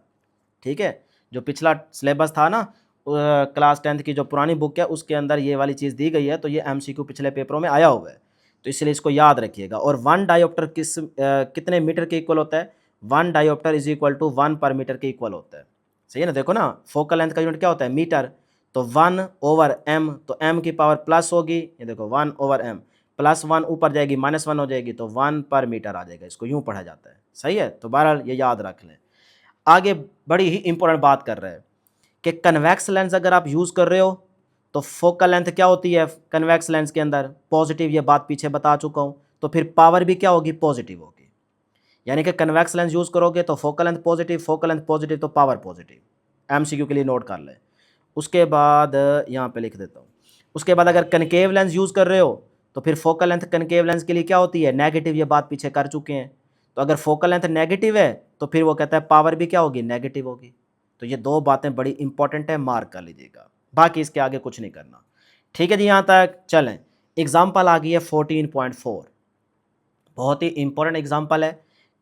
ठीक है। जो पिछला सिलेबस था ना, क्लास 10th की जो पुरानी बुक है उसके अंदर ये वाली चीज़ दी गई है, तो ये एमसीक्यू पिछले पेपरों में आया हुआ है, तो इसलिए इसको याद रखिएगा। और वन डायोप्टर कितने मीटर के इक्वल होता है, one dioptre is equal to 1 per metre के इक्वल होता है। सही है ना। देखो ना, फोकल लेंथ का यूनिट क्या होता है, मीटर, तो 1/m, तो m की पावर प्लस होगी, ये देखो 1/m, +1 ऊपर जाएगी -1 हो जाएगी, तो 1 पर मीटर आ जाएगा। इसको यूँ पढ़ा जाता है। सही है। तो बहरहाल ये याद रख लें। आगे बड़ी ही इंपॉर्टेंट बात कर रहे हैं कि कन्वेक्स लेंस अगर आप यूज़ कर रहे हो तो फोकल लेंथ क्या होती है कन्वेक्स लेंस के अंदर, पॉजिटिव। ये बात पीछे बता चुका हूँ। तो फिर पावर भी क्या होगी, पॉजिटिव होगी। यानी कि कन्वेक्स लेंस यूज़ करोगे तो फोकल लेंथ पॉजिटिव तो पावर पॉजिटिव। एमसीक्यू के लिए नोट कर ले। उसके बाद यहाँ पे लिख देता हूँ। उसके बाद अगर कनकेव लेंस यूज़ कर रहे हो तो फिर फोकल लेंथ कनकेव लेंस के लिए क्या होती है, नेगेटिव। ये बात पीछे कर चुके हैं। तो अगर फोकल लेंथ नेगेटिव है तो फिर वो कहता है पावर भी क्या होगी, नेगेटिव होगी। तो ये दो बातें बड़ी इंपॉर्टेंट है, मार्क कर लीजिएगा। बाकी इसके आगे कुछ नहीं करना। ठीक है जी, यहाँ तक चलें। एग्जाम्पल आ गई है 14.4, बहुत ही इंपॉर्टेंट एग्जाम्पल है।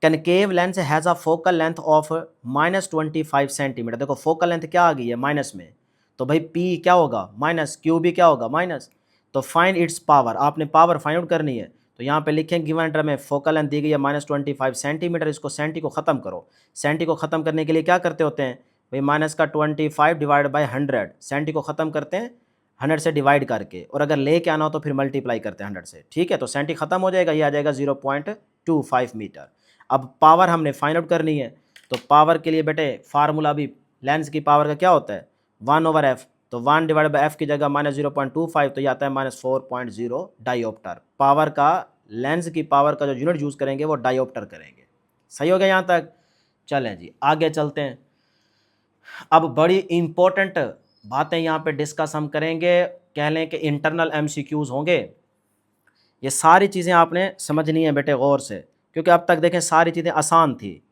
Concave lens has a focal length of -25 centimetre. देखो फोकल लेंथ क्या आ गई है माइनस में, तो भाई पी क्या होगा माइनस, क्यू भी क्या होगा माइनस। तो फाइंड इट्स पावर, आपने पावर फाइंड आउट करनी है। तो यहाँ पे लिखें गिवन अंडर में फोकल लेंथ दी गई है -25 सेंटीमीटर। इसको सेंटी को ख़त्म करो। सेंटी को ख़त्म करने के लिए क्या करते होते हैं भाई, माइनस का 25 डिवाइड बाई 100। सेंटी को ख़त्म करते हैं 100 से डिवाइड करके, और अगर लेके आना हो तो फिर मल्टीप्लाई करते हैं 100 से। ठीक है, तो सेंटी खत्म हो जाएगा, ये आ जाएगा 0.25 मीटर। अब पावर हमने फाइंड आउट करनी है। तो पावर के लिए बेटे फार्मूला भी लेंस की पावर का क्या होता है 1/f। तो 1 डिवाइड बाई एफ की जगह -0.25, तो ये आता है -4.0 डायोप्टर। पावर का, लेंस की पावर का जो यूनिट यूज़ करेंगे वो डायोप्टर करेंगे। सही हो गया यहाँ तक। चलें जी आगे चलते हैं। अब बड़ी इंपॉर्टेंट बातें यहाँ पे डिस्कस हम करेंगे, कह लें कि इंटरनल एमसीक्यूज होंगे। ये सारी चीज़ें आपने समझनी है बेटे गौर से, क्योंकि अब तक देखें सारी चीज़ें आसान थी।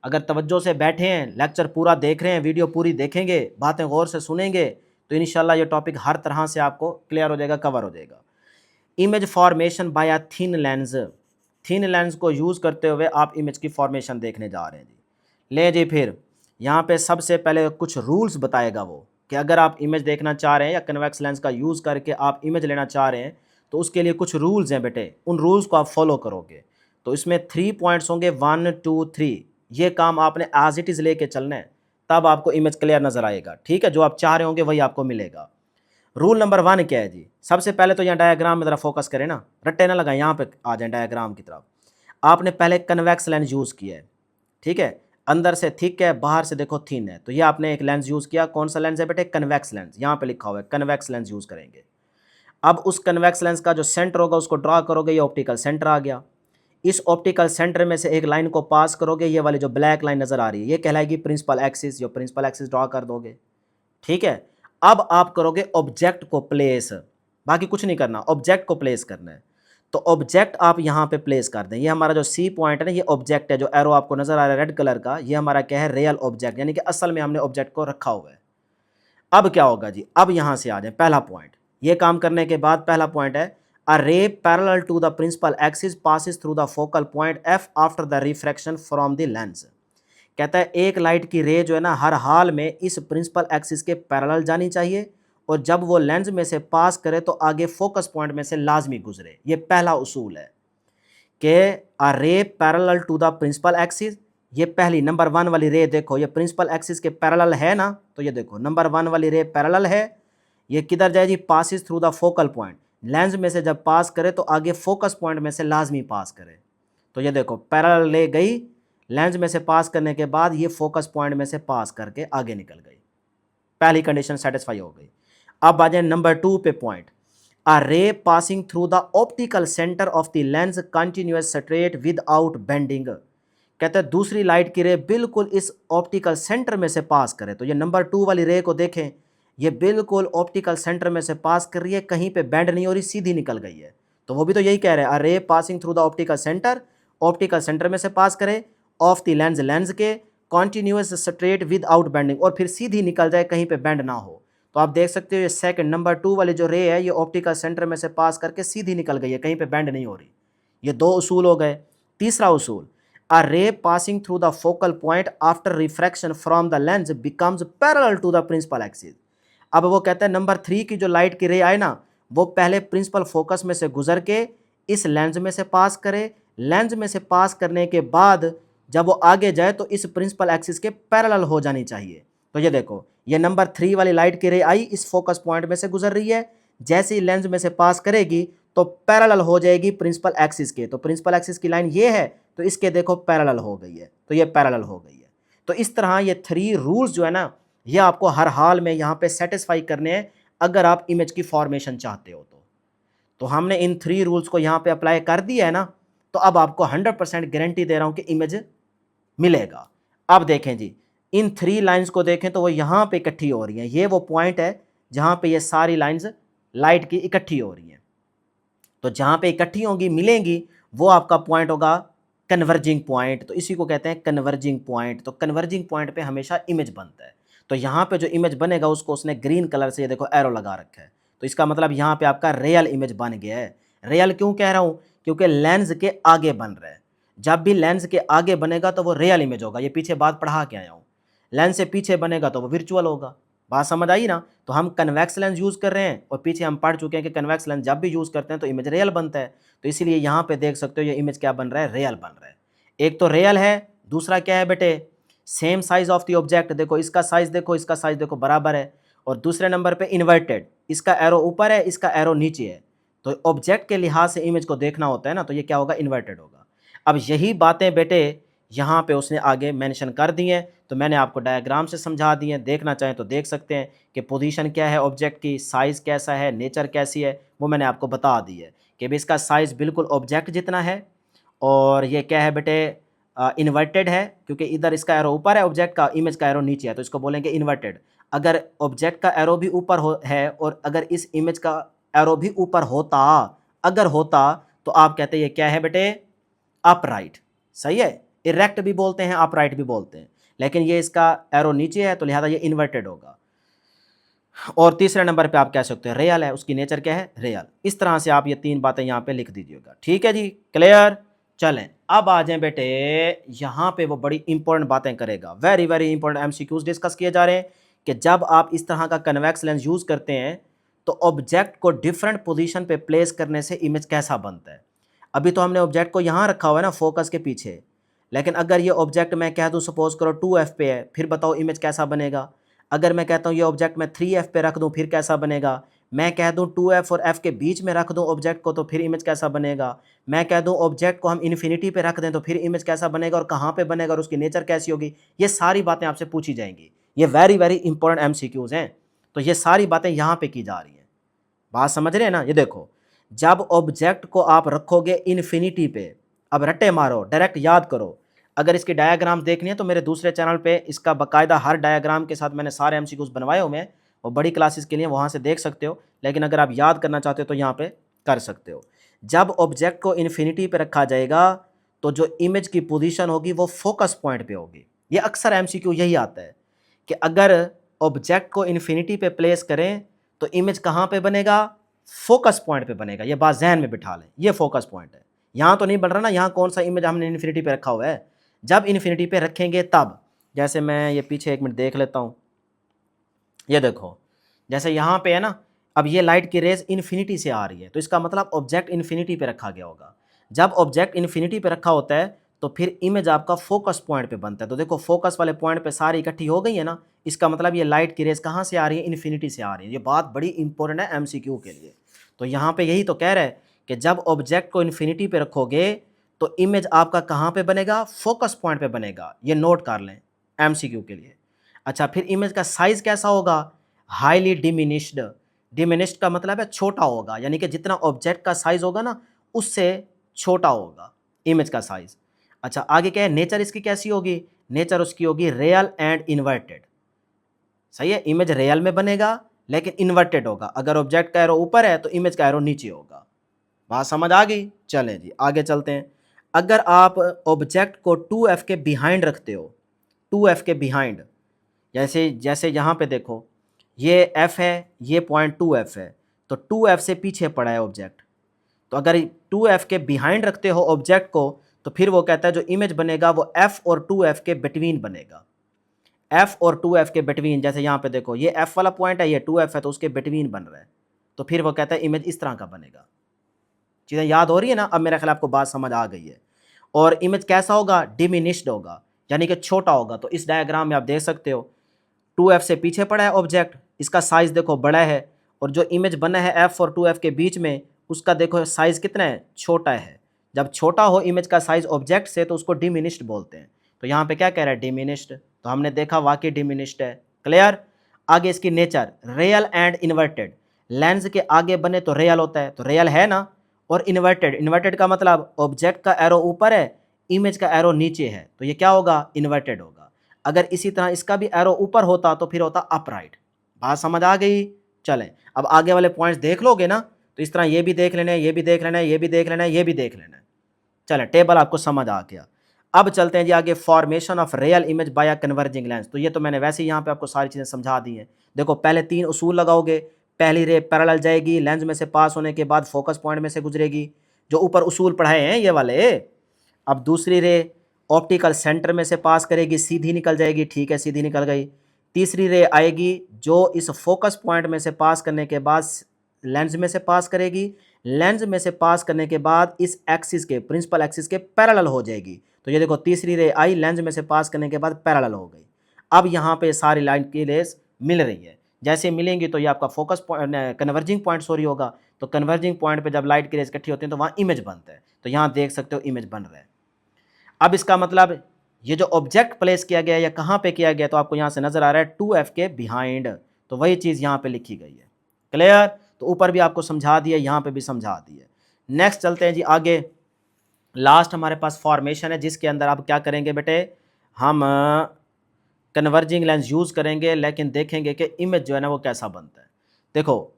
अगर तवज्जो से बैठे हैं, लेक्चर पूरा देख रहे हैं, वीडियो पूरी देखेंगे, बातें गौर से सुनेंगे, तो इंशाल्लाह ये टॉपिक हर तरह से आपको क्लियर हो जाएगा, कवर हो जाएगा। Image formation by a thin lens. Thin lens को यूज़ करते हुए आप इमेज की फॉर्मेशन देखने जा रहे हैं जी। ले जी फिर यहाँ पे सबसे पहले कुछ रूल्स बताएगा वो, कि अगर आप इमेज देखना चाह रहे हैं या कन्वेक्स लेंस का यूज़ करके आप इमेज लेना चाह रहे हैं तो उसके लिए कुछ रूल्स हैं बेटे। उन रूल्स को आप फॉलो करोगे तो इसमें 3 पॉइंट्स होंगे, 1 2 3। ये काम आपने एज इट इज़ लेके चलना है, तब आपको इमेज क्लियर नज़र आएगा। ठीक है, जो आप चाह रहे होंगे वही आपको मिलेगा। रूल नंबर 1 क्या है जी, सबसे पहले तो यहाँ डायग्राम में ज़रा फोकस करें ना, रट्टे ना लगाएं, यहाँ पे आ जाए डायग्राम की तरफ। आपने पहले कन्वेक्स लेंस यूज़ किया है, ठीक है, अंदर से थिक है, बाहर से देखो थिन है। तो ये आपने एक लेंस यूज़ किया, कौन सा लेंस है बेटे, कन्वेक्स लेंस। यहाँ पे लिखा हुआ है कन्वेक्स लेंस यूज़ करेंगे। अब उस कन्वेक्स लेंस का जो सेंटर होगा उसको ड्रा करोगे, ये ऑप्टिकल सेंटर आ गया। इस ऑप्टिकल सेंटर में से एक लाइन को पास करोगे, ये वाली जो ब्लैक लाइन नज़र आ रही है ये कहलाएगी प्रिंसिपल एक्सिस। जो प्रिंसिपल एक्सिस ड्रा कर दोगे, ठीक है। अब आप करोगे ऑब्जेक्ट को प्लेस, बाकी कुछ नहीं करना, ऑब्जेक्ट को प्लेस करना है। तो ऑब्जेक्ट आप यहाँ पे प्लेस कर दें। ये हमारा जो सी पॉइंट है ना, ये ऑब्जेक्ट है। जो एरो आपको नजर आ रहा है रेड कलर का, ये हमारा क्या है, रियल ऑब्जेक्ट, यानी कि असल में हमने ऑब्जेक्ट को रखा हुआ है। अब क्या होगा जी, अब यहाँ से आ जाए पहला पॉइंट। ये काम करने के बाद पहला पॉइंट है, a ray parallel to the principal axis passes through the focal point F after the refraction from the lens. कहता है एक लाइट की रे जो है ना, हर हाल में इस प्रिंसिपल एक्सिस के पैरेलल जानी चाहिए, और जब वो लेंस में से पास करे तो आगे फोकस पॉइंट में से लाजमी गुजरे। ये पहला उसूल है कि a ray parallel to the principal axis. ये पहली नंबर 1 वाली रे देखो, ये प्रिंसिपल एक्सिस के पैरेलल है ना, तो ये देखो नंबर 1 वाली रे पैरेलल है। ये किधर जाए जी, passes through the focal point. Lens में से जब पास करे तो आगे फोकस पॉइंट में से लाजमी पास करे। तो ये देखो पैरेलल ले गई, लेंस में से पास करने के बाद ये फोकस पॉइंट में से पास करके आगे निकल गई। पहली कंडीशन सेटिस्फाई हो गई। अब आ जाए नंबर 2 पे point, a ray passing through the optical centre of the lens continuous straight without bending. कहते हैं दूसरी लाइट की रे बिल्कुल इस ऑप्टिकल सेंटर में से पास करे। तो ये नंबर 2 वाली रे को देखें, ये बिल्कुल ऑप्टिकल सेंटर में से पास कर रही है, कहीं पे बेंड नहीं हो रही, सीधी निकल गई है। तो वो भी तो यही कह रहे हैं, a ray passing through the optical centre, optical centre में से पास करे, ऑफ द लेंस, लेंस के, कॉन्टिन्यूअस स्ट्रेट विदाउट बेंडिंग, और फिर सीधी निकल जाए, कहीं पे बेंड ना हो। तो आप देख सकते हो ये सेकंड नंबर 2 वाली जो रे है, ये ऑप्टिकल सेंटर में से पास करके सीधी निकल गई है, कहीं पे बेंड नहीं हो रही। ये 2 उसूल हो गए। तीसरा उसूल, a ray passing through the focal point after refraction from the lens becomes parallel to the principal axis. अब वो कहता है नंबर 3 की जो लाइट की रे आए ना, वो पहले प्रिंसिपल फोकस में से गुजर के इस लेंस में से पास करे। लेंस में से पास करने के बाद जब वो आगे जाए तो इस प्रिंसिपल एक्सिस के पैरेलल हो जानी चाहिए। तो ये देखो, ये नंबर 3 वाली लाइट की रे आई, इस फोकस पॉइंट में से गुजर रही है, जैसे ही लेंस में से पास करेगी तो पैरेलल हो जाएगी प्रिंसिपल एक्सिस के। तो प्रिंसिपल एक्सिस की लाइन ये है, तो इसके देखो पैरेलल हो गई है, तो ये पैरेलल हो गई है। तो इस तरह ये 3 रूल्स जो है ना, ये आपको हर हाल में यहाँ पे सेटिस्फाई करने हैं अगर आप इमेज की फॉर्मेशन चाहते हो तो हमने इन 3 रूल्स को यहाँ पे अप्लाई कर दिया है ना, तो अब आपको 100% गारंटी दे रहा हूं कि इमेज मिलेगा। अब देखें जी, इन 3 लाइंस को देखें तो वो यहां पे इकट्ठी हो रही हैं। ये वो पॉइंट है जहां पे ये सारी लाइंस लाइट की इकट्ठी हो रही हैं। तो जहां पे इकट्ठी होंगी मिलेंगी वो आपका पॉइंट होगा कन्वर्जिंग पॉइंट। तो इसी को कहते हैं कन्वर्जिंग पॉइंट। तो कन्वर्जिंग पॉइंट पे हमेशा इमेज बनता है। तो यहाँ पे जो इमेज बनेगा उसको उसने ग्रीन कलर से ये देखो एरो लगा रखा है। तो इसका मतलब यहाँ पे आपका रियल इमेज बन गया है। रियल क्यों कह रहा हूँ? क्योंकि लेंस के आगे बन रहा है। जब भी लेंस के आगे बनेगा तो वो रियल इमेज होगा। ये पीछे बात पढ़ा के आया हूँ। लेंस से पीछे बनेगा तो वो वर्चुअल होगा। बात समझ आई ना? तो हम कन्वेक्स लेंस यूज़ कर रहे हैं और पीछे हम पढ़ चुके हैं कि कन्वेक्स लेंस जब भी यूज़ करते हैं तो इमेज रियल बनता है। तो इसीलिए यहाँ पे देख सकते हो ये इमेज क्या बन रहा है? रियल बन रहा है। एक तो रियल है, दूसरा क्या है बेटे? Same size of the object. देखो इसका साइज देखो, इसका साइज देखो, बराबर है। और दूसरे नंबर पे इन्वर्टेड, इसका एरो ऊपर है, इसका एरो नीचे है। तो ऑब्जेक्ट के लिहाज से इमेज को देखना होता है ना, तो ये क्या होगा? इन्वर्टेड होगा। अब यही बातें बेटे यहाँ पे उसने आगे मेंशन कर दी हैं। तो मैंने आपको डायग्राम से समझा दी हैं। देखना चाहें तो देख सकते हैं कि पोजीशन क्या है ऑब्जेक्ट की, साइज़ कैसा है, नेचर कैसी है, वो मैंने आपको बता दी है कि भी इसका साइज़ बिल्कुल ऑब्जेक्ट जितना है। और ये क्या है बेटे? इन्वर्टेड है, क्योंकि इधर इसका एरो ऊपर है ऑब्जेक्ट का, इमेज का एरो नीचे है, तो इसको बोलेंगे इन्वर्टेड। अगर ऑब्जेक्ट का एरो भी ऊपर है और अगर इस इमेज का एरो भी ऊपर होता, अगर होता, तो आप कहते हैं ये क्या है बेटे? अपराइट। सही है। इरेक्ट भी बोलते हैं, अपराइट भी बोलते हैं, लेकिन ये इसका एरो नीचे है तो लिहाजा ये इन्वर्टेड होगा। और तीसरे नंबर पे आप कह सकते हैं रियल है, उसकी नेचर क्या है? रियल। इस तरह से आप ये 3 बातें यहाँ पे लिख दीजिएगा। ठीक है जी, क्लियर? चलें अब आ जाएं बेटे, यहाँ पे वो बड़ी इंपॉर्टेंट बातें करेगा। Very very important MCQs discuss किए जा रहे हैं कि जब आप इस तरह का कन्वेक्स लेंस यूज़ करते हैं तो ऑब्जेक्ट को डिफरेंट पोजीशन पे प्लेस करने से इमेज कैसा बनता है। अभी तो हमने ऑब्जेक्ट को यहाँ रखा हुआ है ना, फोकस के पीछे, लेकिन अगर ये ऑब्जेक्ट मैं कह दूँ सपोज करो 2F पे है, फिर बताओ इमेज कैसा बनेगा। अगर मैं कहता हूँ ये ऑब्जेक्ट मैं 3F पे रख दूँ, फिर कैसा बनेगा। मैं कह दूँ 2F और F के बीच में रख दूँ ऑब्जेक्ट को, तो फिर इमेज कैसा बनेगा। मैं कह दूँ ऑब्जेक्ट को हम इन्फिनिटी पे रख दें तो फिर इमेज कैसा बनेगा और कहाँ पे बनेगा और उसकी नेचर कैसी होगी। ये सारी बातें आपसे पूछी जाएंगी। ये वेरी वेरी इंपॉर्टेंट एमसीक्यूज हैं। तो ये सारी बातें यहाँ पे की जा रही हैं। बात समझ रहे हैं ना? ये देखो, जब ऑब्जेक्ट को आप रखोगे इन्फिनिटी पे, अब रट्टे मारो, डायरेक्ट याद करो। अगर इसकी डायग्राम देखनी है तो मेरे दूसरे चैनल पे इसका बाकायदा हर डायग्राम के साथ मैंने सारे एमसीक्यूज बनवाए हुए हैं, और बड़ी क्लासेस के लिए वहाँ से देख सकते हो। लेकिन अगर आप याद करना चाहते हो तो यहाँ पे कर सकते हो। जब ऑब्जेक्ट को इन्फिनिटी पे रखा जाएगा तो जो इमेज की पोजीशन होगी वो फोकस पॉइंट पे होगी। ये अक्सर एमसीक्यू यही आता है कि अगर ऑब्जेक्ट को इन्फिनिटी पे प्लेस करें तो इमेज कहाँ पे बनेगा? फोकस पॉइंट पे बनेगा। ये बात जहन में बिठा लें, ये फोकस पॉइंट है। यहाँ तो नहीं बन रहा ना, यहाँ कौन सा इमेज हमने इन्फिनिटी पे रखा हुआ है। जब इन्फिनिटी पे रखेंगे तब, जैसे मैं ये पीछे 1 मिनट देख लेता हूँ। ये देखो, जैसे यहाँ पे है ना, अब ये लाइट की रेज इन्फिनिटी से आ रही है, तो इसका मतलब ऑब्जेक्ट इन्फिनिटी पे रखा गया होगा। जब ऑब्जेक्ट इन्फिनिटी पे रखा होता है तो फिर इमेज आपका फोकस पॉइंट पे बनता है। तो देखो फोकस वाले पॉइंट पे सारी इकट्ठी हो गई है ना, इसका मतलब ये लाइट की रेज कहाँ से आ रही है? इन्फिनिटी से आ रही है। ये बात बड़ी इंपॉर्टेंट है एमसीक्यू के लिए। तो यहाँ पे यही तो कह रहा है कि जब ऑब्जेक्ट को इन्फिनिटी पे रखोगे तो इमेज आपका कहाँ पे बनेगा? फोकस पॉइंट पे बनेगा। ये नोट कर लें एमसीक्यू के लिए। अच्छा, फिर इमेज का साइज कैसा होगा? Highly diminished. डिमिनिश्ड का मतलब है छोटा होगा, यानी कि जितना ऑब्जेक्ट का साइज होगा ना उससे छोटा होगा इमेज का साइज। अच्छा, आगे क्या है? नेचर इसकी कैसी होगी? नेचर उसकी होगी रियल एंड इन्वर्टेड। सही है, इमेज रियल में बनेगा लेकिन इन्वर्टेड होगा। अगर ऑब्जेक्ट का एरो ऊपर है तो इमेज का एरो नीचे होगा। बात समझ आ गई? चलें जी आगे चलते हैं। अगर आप ऑब्जेक्ट को 2F के बिहाइंड रखते हो, 2F के बिहाइंड, जैसे जैसे यहाँ पे देखो ये F है, ये पॉइंट 2F है, तो 2F से पीछे पड़ा है ऑब्जेक्ट। तो अगर 2F के बिहाइंड रखते हो ऑब्जेक्ट को तो फिर वो कहता है जो इमेज बनेगा वो F और 2F के बिटवीन बनेगा। F और 2F के बिटवीन, जैसे यहाँ पे देखो ये F वाला पॉइंट है, ये 2F है, तो उसके बिटवीन बन रहा है। तो फिर वो कहता है इमेज इस तरह का बनेगा। चीज़ें याद हो रही है ना? अब मेरा ख्याल आपको बात समझ आ गई है। और इमेज कैसा होगा? डिमिनिश्ड होगा, यानी कि छोटा होगा। तो इस डायग्राम में आप देख सकते हो 2F से पीछे पड़ा है ऑब्जेक्ट, इसका साइज देखो बड़ा है, और जो इमेज बना है F और 2F के बीच में उसका देखो साइज कितना है? छोटा है। जब छोटा हो इमेज का साइज ऑब्जेक्ट से तो उसको डिमिनिश्ड बोलते हैं। तो यहाँ पे क्या कह रहा है? डिमिनिश्ड। तो हमने देखा वाकई डिमिनिश्ड है। क्लियर? आगे इसकी nature real and inverted. Lens के आगे बने तो रियल होता है, तो रियल है ना, और इन्वर्टेड, इन्वर्टेड का मतलब ऑब्जेक्ट का एरो ऊपर है, इमेज का एरो नीचे है, तो ये क्या होगा, इन्वर्टेड होगा। अगर इसी तरह इसका भी एरो ऊपर होता तो फिर होता अपराइट। बात समझ आ गई? चलें अब आगे वाले पॉइंट्स देख लोगे ना, तो इस तरह ये भी देख लेना है, ये भी देख लेना है, ये भी देख लेना है, ये भी देख लेना है। चलें टेबल आपको समझ आ गया। अब चलते हैं जी आगे, formation of real image by a converging lens. तो ये तो मैंने वैसे ही यहाँ पे आपको सारी चीज़ें समझा दी हैं। देखो पहले 3 उसूल लगाओगे, पहली रे पैरेलल जाएगी, लेंस में से पास होने के बाद फोकस पॉइंट में से गुजरेगी, जो ऊपर उसूल पढ़ाए हैं ये वाले। अब दूसरी रे ऑप्टिकल सेंटर में से पास करेगी, सीधी निकल जाएगी, ठीक है सीधी निकल गई। तीसरी रे आएगी जो इस फोकस पॉइंट में से पास करने के बाद लेंस में से पास करेगी, लेंस में से पास करने के बाद इस एक्सिस के, प्रिंसिपल एक्सिस के पैरेलल हो जाएगी। तो ये देखो तीसरी रे आई, लेंस में से पास करने के बाद पैरेलल हो गई। अब यहाँ पे सारी लाइन की रेस मिल रही है, जैसे मिलेंगी तो ये आपका focus point, converging point sorry होगा। तो कन्वर्जिंग पॉइंट पे जब लाइट की रेस इकट्ठी होती है तो वहाँ इमेज बनता है। तो यहाँ देख सकते हो इमेज बन रहा है। अब इसका मतलब ये जो ऑब्जेक्ट प्लेस किया गया है या कहाँ पे किया गया, तो आपको यहाँ से नजर आ रहा है 2F के बिहाइंड, तो वही चीज़ यहाँ पे लिखी गई है। क्लियर? तो ऊपर भी आपको समझा दिया, यहाँ पे भी समझा दिया। नेक्स्ट चलते हैं जी आगे, लास्ट हमारे पास फॉर्मेशन है, जिसके अंदर आप क्या करेंगे बेटे, हम कन्वर्जिंग लेंस यूज़ करेंगे, लेकिन देखेंगे कि इमेज जो है ना वो कैसा बनता है। देखो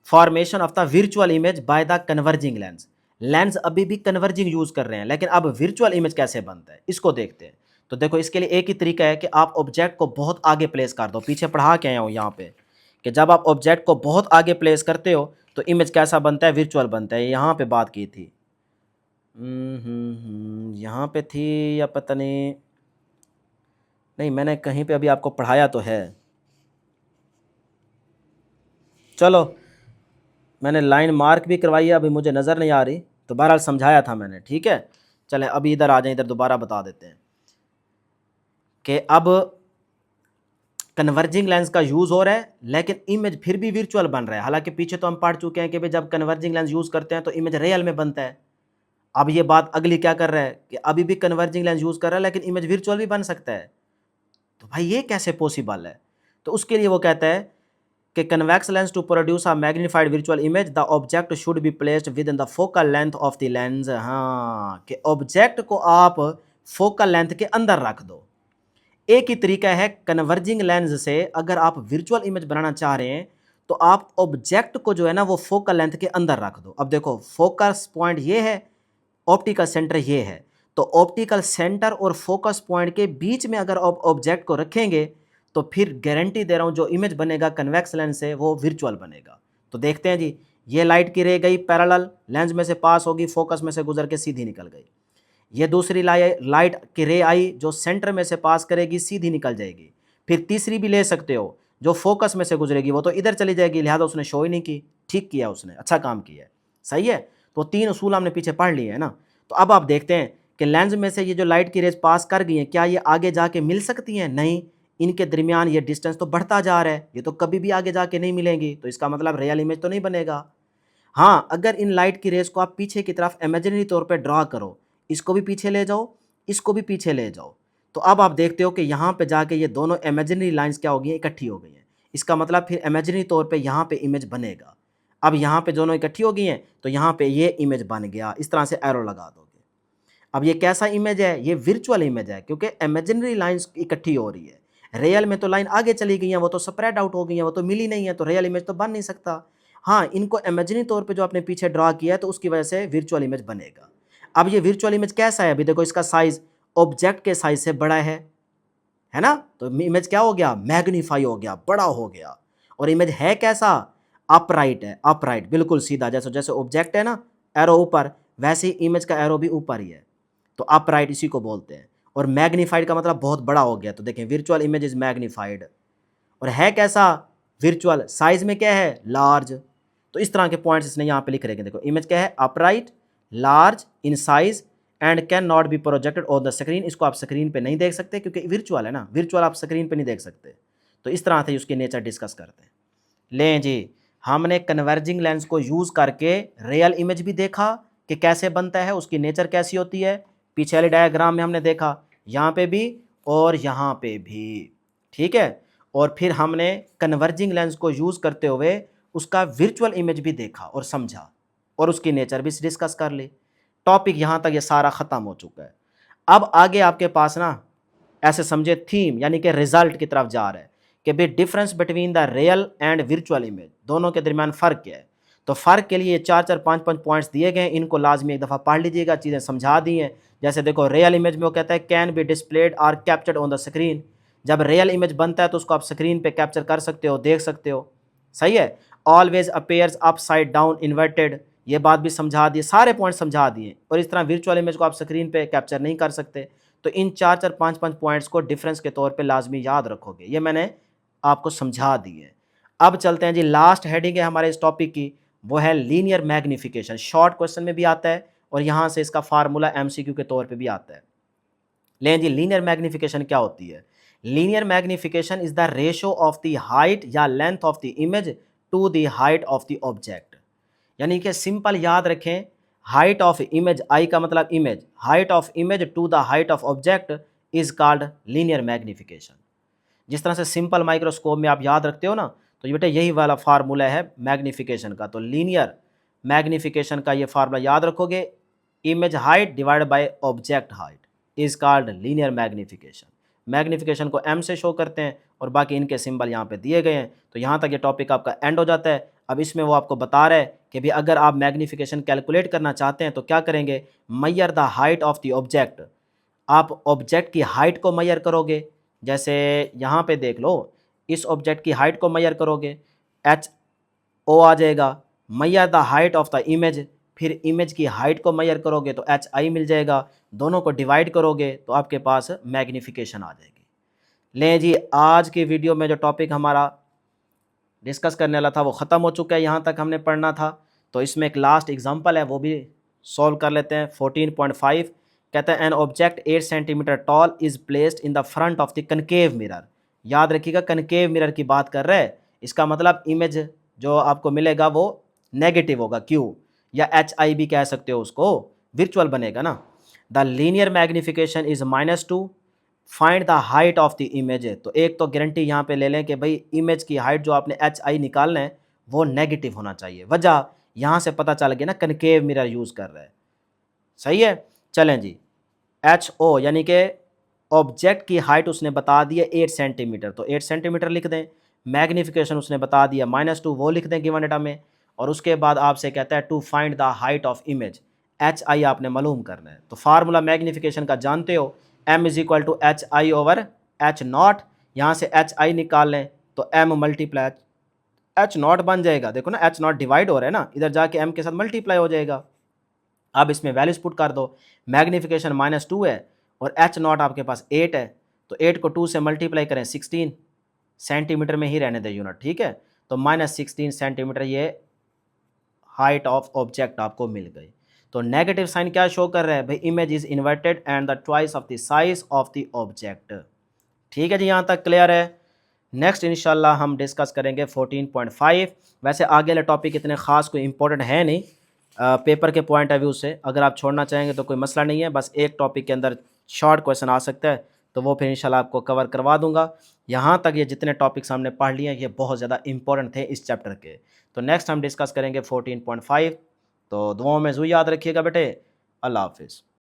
formation of the virtual image by the converging lens, lens अभी भी कन्वर्जिंग यूज़ कर रहे हैं, लेकिन अब वर्चुअल इमेज कैसे बनता है इसको देखते हैं। तो देखो इसके लिए एक ही तरीका है कि आप ऑब्जेक्ट को बहुत आगे प्लेस कर दो। पीछे पढ़ा के आया हूँ यहाँ पे कि जब आप ऑब्जेक्ट को बहुत आगे प्लेस करते हो तो इमेज कैसा बनता है, वर्चुअल बनता है। यहाँ पे बात की थी, यहाँ पे थी या पता नहीं, नहीं मैंने कहीं पे अभी आपको पढ़ाया तो है। चलो मैंने लाइन मार्क भी करवाई है, अभी मुझे नज़र नहीं आ रही, तो बहरहाल समझाया था मैंने, ठीक है। चलें अभी इधर आ जाएं, इधर दोबारा बता देते हैं कि अब कन्वर्जिंग लेंस का यूज़ हो रहा है, लेकिन इमेज फिर भी वर्चुअल बन रहा है। हालांकि पीछे तो हम पढ़ चुके हैं कि भाई जब कन्वर्जिंग लेंस यूज़ करते हैं तो इमेज रियल में बनता है। अब ये बात अगली क्या कर रहा है कि अभी भी कन्वर्जिंग लेंस यूज़ कर रहा है लेकिन इमेज वर्चुअल भी बन सकता है। तो भाई ये कैसे पॉसिबल है? तो उसके लिए वो कहता है कि convex lens to produce a magnified virtual image the object should be placed within the focal length of the lens. हाँ, कि ऑब्जेक्ट को आप फोकल लेंथ के अंदर रख दो। एक ही तरीका है कन्वर्जिंग लेंस से, अगर आप वर्चुअल इमेज बनाना चाह रहे हैं तो आप ऑब्जेक्ट को जो है ना वो फोकल लेंथ के अंदर रख दो। अब देखो फोकस पॉइंट ये है, ऑप्टिकल सेंटर ये है, तो ऑप्टिकल सेंटर और फोकस पॉइंट के बीच में अगर आप ऑब्जेक्ट को रखेंगे तो फिर गारंटी दे रहा हूँ जो इमेज बनेगा कन्वेक्स लेंस से वो वर्चुअल बनेगा। तो देखते हैं जी, ये लाइट की रे गई पैरेलल, लेंस में से पास होगी, फोकस में से गुजर के सीधी निकल गई। ये दूसरी लाइट की रे आई जो सेंटर में से पास करेगी, सीधी निकल जाएगी। फिर तीसरी भी ले सकते हो, जो फोकस में से गुजरेगी वो तो इधर चली जाएगी, लिहाजा उसने शो ही नहीं की। ठीक किया उसने, अच्छा काम किया है, सही है। तो 3 उसूल हमने पीछे पढ़ लिए है ना। तो अब आप देखते हैं कि लेंस में से ये जो लाइट की रेज पास कर गई हैं, क्या ये आगे जाके मिल सकती हैं? नहीं, इनके दरमियान ये डिस्टेंस तो बढ़ता जा रहा है, ये तो कभी भी आगे जाके नहीं मिलेंगी। तो इसका मतलब रियल इमेज तो नहीं बनेगा। हाँ, अगर इन लाइट की रेस को आप पीछे की तरफ इमेजिनरी तौर पे ड्रा करो, इसको भी पीछे ले जाओ, इसको भी पीछे ले जाओ, तो अब आप देखते हो कि यहाँ पे जाके ये दोनों इमेजिनरी लाइंस क्या हो गई हैं, इकट्ठी हो गई हैं। इसका मतलब फिर इमेजिनरी तौर पे यहाँ पे इमेज बनेगा। अब यहाँ पे दोनों इकट्ठी हो गई हैं तो यहाँ पे ये इमेज बन गया। इस तरह से एरो लगा दोगे। अब ये कैसा इमेज है? ये वर्चुअल इमेज है, क्योंकि इमेजिनरी लाइंस इकट्ठी हो रही है। रियल में तो लाइन आगे चली गई हैं, वो तो स्प्रेड आउट हो गई हैं, वो तो मिली नहीं है, तो रियल इमेज तो बन नहीं सकता। हाँ, इनको इमेजिनरी तौर पे जो आपने पीछे ड्रा किया है तो उसकी वजह से वर्चुअल इमेज बनेगा। अब ये वर्चुअल इमेज कैसा है? अभी देखो इसका साइज ऑब्जेक्ट के साइज से बड़ा है ना। तो इमेज क्या हो गया? मैग्नीफाई हो गया, बड़ा हो गया। और इमेज है कैसा? अपराइट है, अपराइट बिल्कुल सीधा, जैसे जैसे ऑब्जेक्ट है ना एरो ऊपर, वैसे ही इमेज का एरो भी ऊपर ही है। तो अपराइट इसी को बोलते हैं। और मैग्नीफाइड का मतलब बहुत बड़ा हो गया। तो देखें वर्चुअल इमेज इज मैग्नीफाइड। और है कैसा? वर्चुअल, साइज में क्या है? लार्ज। तो इस तरह के पॉइंट्स इसने यहाँ पे लिख रखे हैं। देखो इमेज क्या है? Upright, large in size and can not be projected on the screen. इसको आप स्क्रीन पे नहीं देख सकते क्योंकि वर्चुअल है ना, वर्चुअल आप स्क्रीन पे नहीं देख सकते। तो इस तरह से उसकी नेचर डिस्कस करते हैं। लें जी, हमने कन्वर्जिंग लेंस को यूज़ करके रियल इमेज भी देखा कि कैसे बनता है, उसकी नेचर कैसी होती है। पीछे वाले डायग्राम में हमने देखा, यहाँ पे भी और यहाँ पे भी, ठीक है। और फिर हमने कन्वर्जिंग लेंस को यूज़ करते हुए उसका वर्चुअल इमेज भी देखा और समझा। और उसकी नेचर भी डिस्कस कर ली। टॉपिक यहाँ तक ये सारा ख़त्म हो चुका है। अब आगे आपके पास ना ऐसे समझे थीम यानी कि रिजल्ट की तरफ जा रहा है कि भाई difference between the real and virtual image, दोनों के दरमियान फ़र्क क्या है। तो फ़र्क के लिए 4-4 5-5 पॉइंट्स दिए गए, इनको लाजमी एक दफ़ा पढ़ लीजिएगा, चीज़ें समझा दी हैं। जैसे देखो रियल इमेज में वो कहता है कैन बी डिस्प्लेड और कैप्चर्ड ऑन द स्क्रीन। जब रियल इमेज बनता है तो उसको आप स्क्रीन पे कैप्चर कर सकते हो, देख सकते हो, सही है। Always appears upside down inverted, ये बात भी समझा दी, सारे पॉइंट समझा दिए। और इस तरह वर्चुअल इमेज को आप स्क्रीन पे कैप्चर नहीं कर सकते। तो इन 4-4 5-5 पॉइंट्स को डिफरेंस के तौर पे लाजमी याद रखोगे, ये मैंने आपको समझा दी है। अब चलते हैं जी, लास्ट हेडिंग है हमारे इस टॉपिक की, वो है लीनियर मैग्नीफिकेशन। शॉर्ट क्वेश्चन में भी आता है और यहाँ से इसका फार्मूला एमसीक्यू के तौर पे भी आता है। लेकिन जी लीनियर मैग्नीफिकेशन क्या होती है? Linear magnification is the ratio of the height या length of the image to the height of the object. यानी कि सिंपल याद रखें, हाइट ऑफ इमेज, आई का मतलब image, height of image to the height of object is called linear magnification. जिस तरह से सिंपल माइक्रोस्कोप में आप याद रखते हो ना, तो ये बेटा यही वाला फार्मूला है मैग्नीफिकेशन का। तो लीनियर मैग्नीफिकेशन का ये फार्मूला याद रखोगे, image height divide by object height is called linear magnification. Magnification को एम से शो करते हैं और बाकी इनके सिंबल यहाँ पे दिए गए हैं। तो यहाँ तक ये टॉपिक आपका एंड हो जाता है। अब इसमें वो आपको बता रहा है कि भी अगर आप मैग्नीफिकेशन कैलकुलेट करना चाहते हैं तो क्या करेंगे, Maihar the height of the object, आप ऑब्जेक्ट की हाइट को मैयर करोगे। जैसे यहाँ पे देख लो, इस ऑब्जेक्ट की हाइट को मैयर करोगे, एच ओ आ जाएगा। Maihar the height of the image, फिर इमेज की हाइट को मैयर करोगे तो एच आई मिल जाएगा। दोनों को डिवाइड करोगे तो आपके पास मैग्नीफिकेशन आ जाएगी। लें जी, आज की वीडियो में जो टॉपिक हमारा डिस्कस करने वाला था वो ख़त्म हो चुका है, यहाँ तक हमने पढ़ना था। तो इसमें एक लास्ट एग्जांपल है, वो भी सॉल्व कर लेते हैं। 14.5 कहता है an object 8 centimetre toll is placed in the front of the concave mirror. याद रखिएगा कनकेव मिरर की बात कर रहे हैं, इसका मतलब इमेज जो आपको मिलेगा वो नेगेटिव होगा, क्यों, या एच आई भी कह सकते हो उसको, वर्चुअल बनेगा ना। The linear magnification is -2, find the height of the image. तो एक तो गारंटी यहाँ पे ले लें कि भाई इमेज की हाइट जो आपने एच आई निकालना है वो नेगेटिव होना चाहिए। वजह यहाँ से पता चल गया ना, कनकेव मिरर यूज़ कर रहे हैं, सही है। चलें जी, एच ओ यानी कि ऑब्जेक्ट की हाइट उसने बता दी है 8 सेंटीमीटर, तो 8 सेंटीमीटर लिख दें। मैग्नीफिकेशन उसने बता दिया -2, वो लिख दें गिवन डेटा में। और उसके बाद आपसे कहता है to find the height of image, H I आपने मालूम करना है। तो फार्मूला मैग्नीफिकेशन का जानते हो, m is equal to H I over H not. यहाँ से एच आई निकाल लें तो m मल्टीप्लाई एच नॉट बन जाएगा। देखो ना, एच नॉट डिवाइड हो रहा है ना, इधर जाके m के साथ मल्टीप्लाई हो जाएगा। अब इसमें वैल्यूज पुट कर दो, मैग्नीफिकेशन -2 है और एच नॉट आपके पास 8 है, तो 8 को 2 से मल्टीप्लाई करें 16 सेंटीमीटर में ही रहने दें यूनिट, ठीक है। तो -16 सेंटीमीटर ये हाइट ऑफ ऑब्जेक्ट आपको मिल गई। तो नेगेटिव साइन क्या शो कर रहा है भाई, image is inverted and the twice of the size of the object. ठीक है जी, यहाँ तक क्लियर है। नेक्स्ट इंशाल्लाह हम डिस्कस करेंगे 14.5। वैसे आगे वाले टॉपिक इतने ख़ास कोई इंपॉर्टेंट है नहीं पेपर के पॉइंट ऑफ व्यू से, अगर आप छोड़ना चाहेंगे तो कोई मसला नहीं है। बस एक टॉपिक के अंदर शॉर्ट क्वेश्चन आ सकता है, तो वो फिर इंशाल्लाह आपको कवर करवा दूंगा। यहाँ तक ये जितने टॉपिक्स हमने पढ़ लिए ये बहुत ज़्यादा इंपॉर्टेंट थे इस चैप्टर के। तो नेक्स्ट हम डिस्कस करेंगे 14.5। तो दुआओं में ज़रूर याद रखिएगा बेटे। अल्लाह हाफिज़।